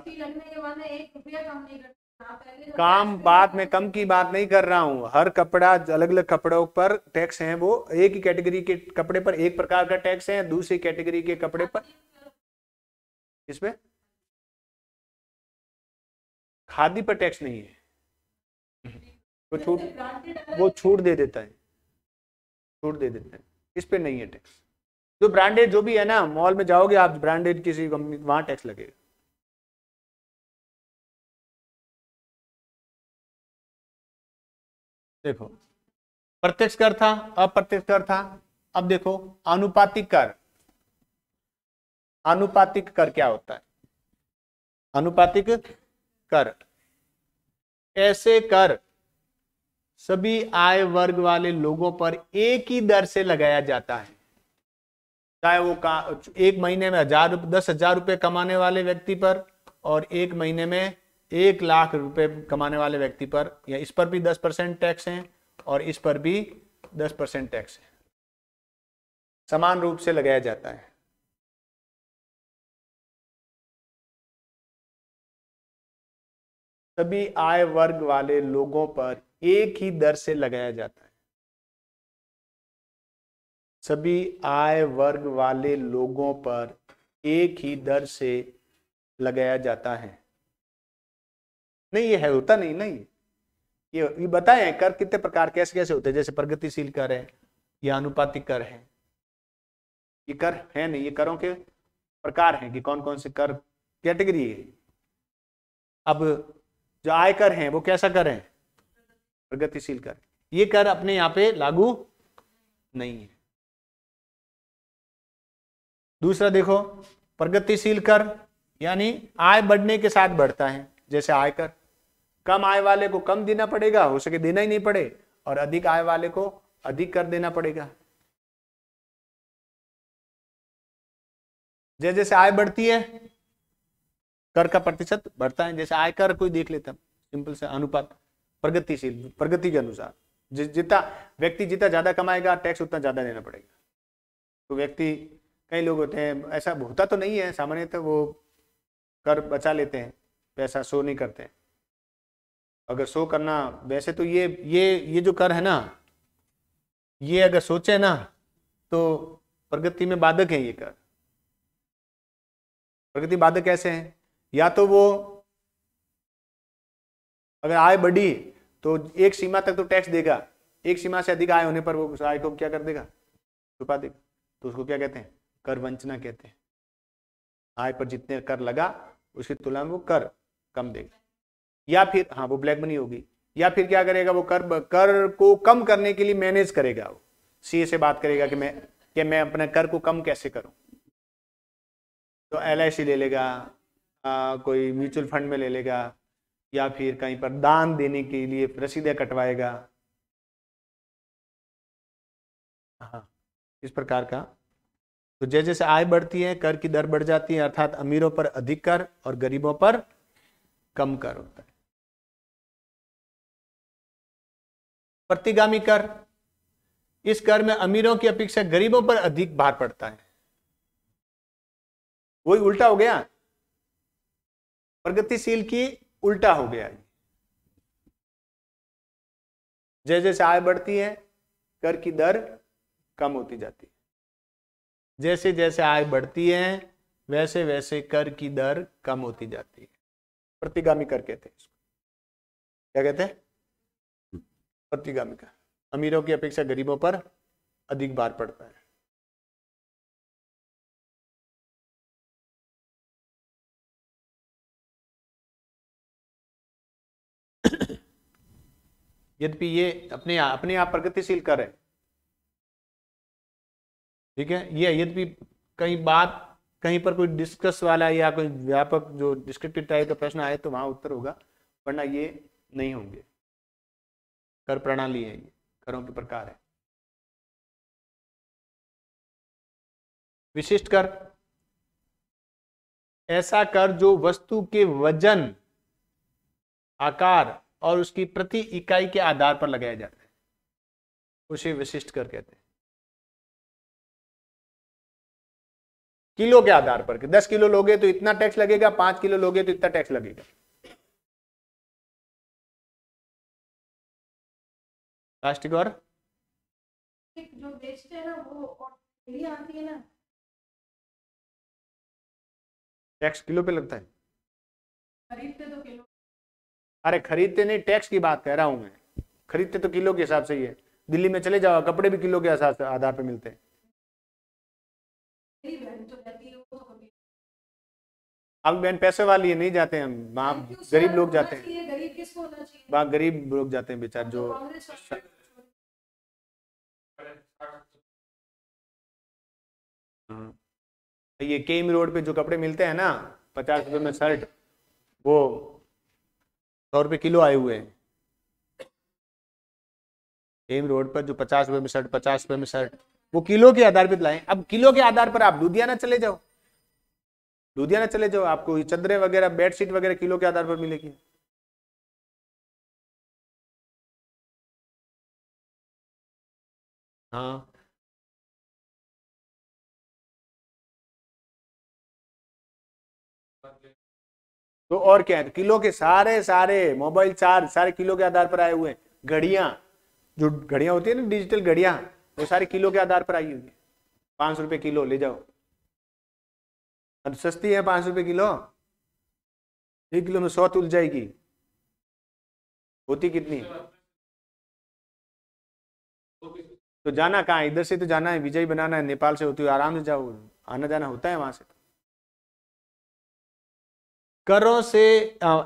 काम, बात में कम की बात नहीं कर रहा हूं, हर कपड़ा अलग अलग कपड़ों पर टैक्स है। वो एक ही कैटेगरी के कपड़े पर एक प्रकार का टैक्स है, दूसरी कैटेगरी के कपड़े पर इस पे खादी पर टैक्स नहीं है। वो छूट दे देता है, छूट दे देता है, इस पे नहीं है टैक्स। जो ब्रांडेड जो भी है ना, मॉल में जाओगे आप, ब्रांडेड किसी कंपनी, वहां टैक्स लगेगा। देखो प्रत्यक्ष कर था, अप्रत्यक्ष कर था। अब देखो आनुपातिक कर। आनुपातिक कर क्या होता है, आनुपातिक कर, ऐसे कर सभी आय वर्ग वाले लोगों पर एक ही दर से लगाया जाता है। चाहे वो एक महीने में 10,000 रुपए कमाने वाले व्यक्ति पर और एक महीने में 1,00,000 रुपए कमाने वाले व्यक्ति पर, या इस पर भी 10% टैक्स है और इस पर भी 10% टैक्स है, समान रूप से लगाया जाता है। सभी आय वर्ग वाले लोगों पर एक ही दर से लगाया जाता है। सभी आय वर्ग वाले लोगों पर एक ही दर से लगाया जाता है। नहीं ये है, होता नहीं, नहीं ये बताए कर कितने प्रकार कैसे कैसे होते हैं। जैसे प्रगतिशील कर है या अनुपातिक कर है, ये कर है नहीं, ये करों के प्रकार हैं कि कौन कौन से कर कैटेगरी है। अब जो आयकर हैं वो कैसा कर है, प्रगतिशील कर। ये कर अपने यहाँ पे लागू नहीं है। दूसरा देखो प्रगतिशील कर यानी आय बढ़ने के साथ बढ़ता है। जैसे आयकर, कम आय वाले को कम देना पड़ेगा, हो सके देना ही नहीं पड़े, और अधिक आय वाले को अधिक कर देना पड़ेगा। जैसे जैसे आय बढ़ती है कर का प्रतिशत बढ़ता है। जैसे आयकर कोई देख लेता, सिंपल से अनुपात प्रगतिशील, प्रगति के अनुसार जितना व्यक्ति जितना ज्यादा कमाएगा टैक्स उतना ज्यादा देना पड़ेगा। तो व्यक्ति, कई लोग होते हैं, ऐसा होता तो नहीं है सामान्यतः, वो कर बचा लेते हैं, पैसा शो नहीं करते हैं। अगर शो करना, वैसे तो ये जो कर है ना, ये अगर सोचे ना तो प्रगति में बाधक है ये कर। प्रगति बाधक कैसे है? या तो वो अगर आय बढ़ी तो एक सीमा तक तो टैक्स देगा, एक सीमा से अधिक आय होने पर वो उस आय को क्या कर देगा, छुपा देगा। तो उसको क्या कहते हैं? कर वंचना कहते हैं। आय पर जितने कर लगा उसकी तुलना में वो कर कम देगा। या फिर हाँ, वो ब्लैक मनी होगी। या फिर क्या करेगा, वो कर को कम करने के लिए मैनेज करेगा, वो सीए से बात करेगा कि मैं अपने कर को कम कैसे करूं। तो LIC ले लेगा, कोई म्यूचुअल फंड में ले लेगा, या फिर कहीं पर दान देने के लिए रसीदें कटवाएगा। हाँ, इस प्रकार का। तो जैसे जैसे आय बढ़ती है कर की दर बढ़ जाती है, अर्थात अमीरों पर अधिक कर और गरीबों पर कम कर होता है। प्रतिगामी कर, इस कर में अमीरों की अपेक्षा गरीबों पर अधिक भार पड़ता है। वही उल्टा हो गया, प्रगतिशील की उल्टा हो गया। जैसे जैसे आय बढ़ती है कर की दर कम होती जाती है। जैसे जैसे आय बढ़ती है वैसे वैसे कर की दर कम होती जाती है। प्रतिगामी कर कहते हैं इसको। क्या कहते हैं? प्रतिगामी कर। अमीरों की अपेक्षा गरीबों पर अधिक भार पड़ता है। यद्यपि ये अपने आप प्रगतिशील कर है, ठीक है। ये यद्यपि कहीं पर कोई डिस्कस वाला या कोई व्यापक जो डिस्क्रिप्टिव टाइप का प्रश्न आए तो वहां उत्तर होगा, वरना ये नहीं होंगे। कर प्रणाली है, ये करों के प्रकार है। विशिष्ट कर, ऐसा कर जो वस्तु के वजन, आकार और उसकी प्रति इकाई के आधार पर लगाया जाता है, उसे विशिष्ट कर कहते हैं। किलो के आधार पर, 10 किलो लोगे तो इतना टैक्स लगेगा, 5 किलो लोगे तो इतना टैक्स लगेगा। प्लास्टिक और जो बेचते हैं ना वो आती है ना, टैक्स किलो पे लगता है। खरीदते तो किलो। अरे खरीदते नहीं, टैक्स की बात कह रहा हूं मैं। खरीदते तो किलो के हिसाब से ही है। दिल्ली में चले जाओ, कपड़े भी किलो के हिसाब से आधार पे मिलते हैं। अब बहन पैसे वाली है, नहीं जाते हम वहाँ, गरीब लोग जाते हैं। गरीब किसको होना चाहिए? वहाँ गरीब लोग जाते हैं बेचार, जो ये केम रोड पे जो कपड़े मिलते हैं ना, 50 रुपए में शर्ट, वो 100 रुपए किलो आए हुए हैं। केम रोड पर जो 50 रुपए में शर्ट, 50 रुपए में शर्ट, वो किलो के आधार पर लाए। अब किलो के आधार पर आप लुधियाना चले जाओ, लुधियाना चले जाओ, आपको चदरें वगैरह, बेडशीट वगैरह किलो के आधार पर मिलेगी। हाँ, तो और क्या है, तो किलो के सारे मोबाइल चार्ज सारे किलो के आधार पर आए हुए हैं। घड़ियां, जो घड़ियां होती है ना, डिजिटल घड़ियां, वो सारे किलो के आधार पर आई हुई है। 500 रुपए किलो ले जाओ। अब सस्ती है 500 रुपए किलो, 1 किलो में 100 तुल जाएगी। होती कितनी? तो जाना कहाँ है? इधर से तो जाना है, विजय बनाना है, नेपाल से होती हुई आराम से जाओ, आना जाना होता है वहां से। करों से,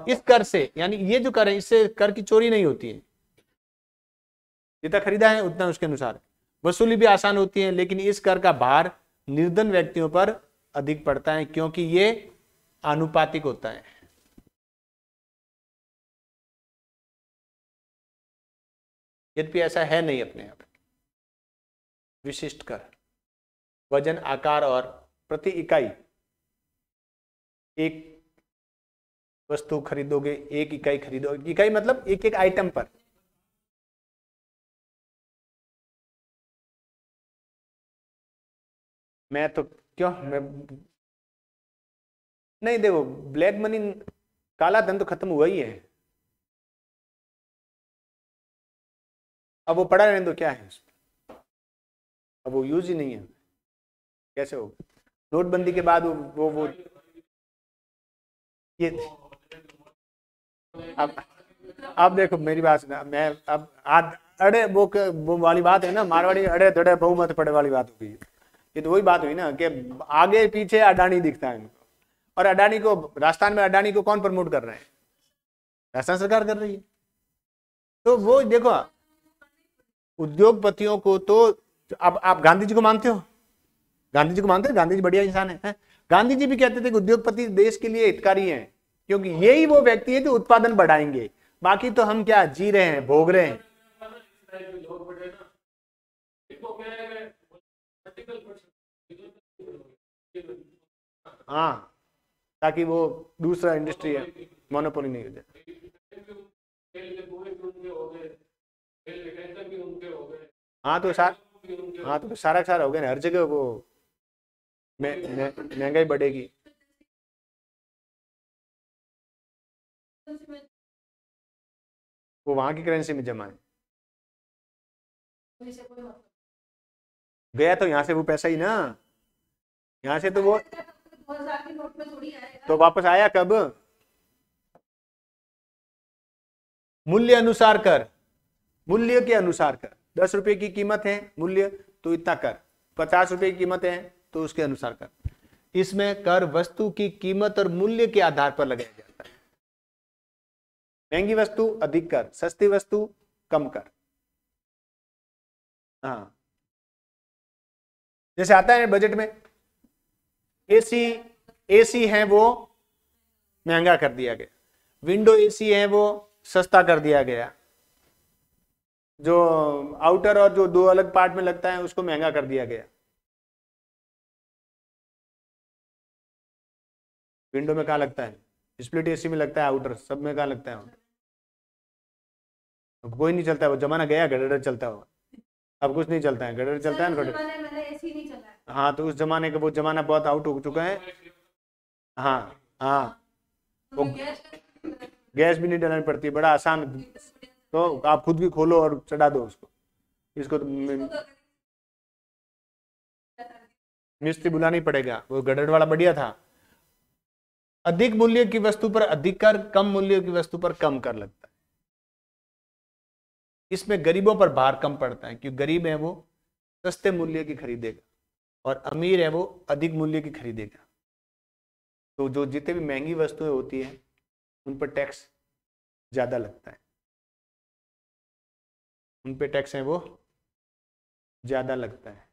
इस कर से, यानी ये जो कर है, इससे कर की चोरी नहीं होती है। जितना खरीदा है उतना उसके अनुसार वसूली भी आसान होती है, लेकिन इस कर का भार निर्धन व्यक्तियों पर अधिक पड़ता है, क्योंकि ये आनुपातिक होता है। यद्यपि ऐसा है नहीं अपने आप। विशिष्ट कर, वजन, आकार और प्रति इकाई एक वस्तु खरीदोगे, एक इकाई खरीदोगे, इकाई मतलब एक एक आइटम पर। मैं तो क्यों, मैं नहीं, देखो ब्लैक मनी, काला धन तो खत्म हुआ ही है, अब वो पड़ा रहने दो, क्या है उसमें, अब वो यूज ही नहीं है, कैसे होगा? नोटबंदी के बाद वो ये अब देखो मेरी बात सुना, मैं अब आज अड़े वो वाली बात है ना, मारवाड़ी अड़े धड़े बहुमत पड़े वाली बात हुई, ये तो वही बात हुई ना कि आगे पीछे अडानी दिखता है इनको, और अडानी को राजस्थान में, अडानी को कौन प्रमोट कर रहे हैं? राजस्थान सरकार कर रही है। तो वो देखो उद्योगपतियों को तो, अब आप गांधी जी को मानते हो? गांधी जी को मानते हैं? गांधी जी बढ़िया इंसान है? गांधी जी भी कहते थे कि उद्योगपति देश के लिए हितकारी हैं, क्योंकि यही वो व्यक्ति है जो उत्पादन बढ़ाएंगे, बाकी तो हम क्या जी रहे हैं, भोग रहे हैं। हाँ, ताकि वो दूसरा इंडस्ट्री है, मोनोपोली नहीं हो जाए। हाँ तो हाँ तो सारा सारा हो गया ना, हर जगह वो महंगाई बढ़ेगी। वो वहां की करेंसी में जमा है, गया तो यहाँ से वो पैसा ही ना, यहाँ से तो वो 2000 के नोट में थोड़ी आएगा। तो वापस आया कब? मूल्य अनुसार कर, मूल्य के अनुसार कर, 10 रुपए की कीमत है मूल्य तो इतना कर, 50 रुपए की कीमत है तो उसके अनुसार कर। इसमें कर वस्तु की कीमत और मूल्य के आधार पर लगाया जाता है। महंगी वस्तु अधिक कर, सस्ती वस्तु कम कर। हाँ, जैसे आता है बजट में, एसी है वो महंगा कर दिया गया, विंडो एसी है वो सस्ता कर दिया गया, जो आउटर और जो दो अलग पार्ट में लगता है उसको महंगा कर दिया गया। विंडो में कहाँ लगता है? स्प्लिट एसी में लगता है, आउटर सब में कहाँ लगता है? अब कोई नहीं चलता है, वो जमाना गया, गडर चलता हो, अब कुछ नहीं चलता है, गडर चलता है ना, गडर। एसी नहीं चला है। हाँ तो उस जमाने का वो जमाना बहुत आउट हो चुका है। हाँ हाँ, वो गैस भी नहीं डालनी पड़ती, बड़ा आसान, तो आप खुद भी खोलो और चढ़ा दो उसको, इसको तो मिस्त्री बुलाना पड़ेगा। वो गडर वाला बढ़िया था। अधिक मूल्य की वस्तु पर अधिक कर, कम मूल्य की वस्तु पर कम कर लगता है। इसमें गरीबों पर भार कम पड़ता है, क्योंकि गरीब है वो सस्ते मूल्य की खरीदेगा और अमीर है वो अधिक मूल्य की खरीदेगा। तो जो जितने भी महंगी वस्तुएं होती हैं उन पर टैक्स ज्यादा लगता है, उन पे टैक्स है वो ज्यादा लगता है।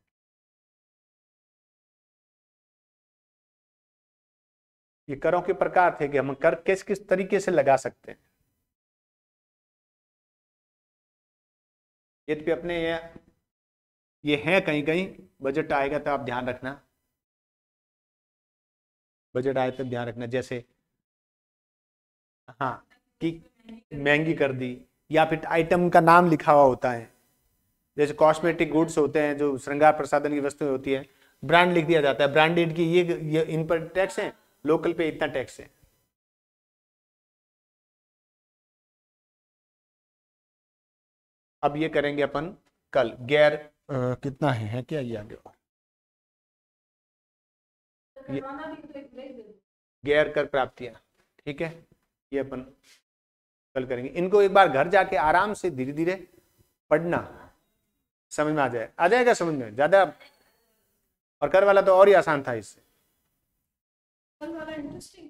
ये करों के प्रकार थे कि हम कर किस किस तरीके से लगा सकते हैं। यद्यपि अपने ये है कहीं कहीं, बजट आएगा तो आप ध्यान रखना, बजट आए तब ध्यान रखना। जैसे हाँ कि महंगी कर दी, या फिर आइटम का नाम लिखा हुआ होता है, जैसे कॉस्मेटिक गुड्स होते हैं, जो श्रृंगार प्रसाधन की वस्तुएं होती है, ब्रांड लिख दिया जाता है, ब्रांडेड की ये इन पर टैक्स है, लोकल पे इतना टैक्स है। अब ये करेंगे अपन कल। गैर कितना है क्या ये आगे? ये गैर कर प्राप्तियां, ठीक है, ये अपन कल करेंगे। इनको एक बार घर जाके आराम से धीरे धीरे पढ़ना, समझ में आ जाएगा समझ में ज्यादा। और कर वाला तो और ही आसान था इससे। इंटरेस्टिंग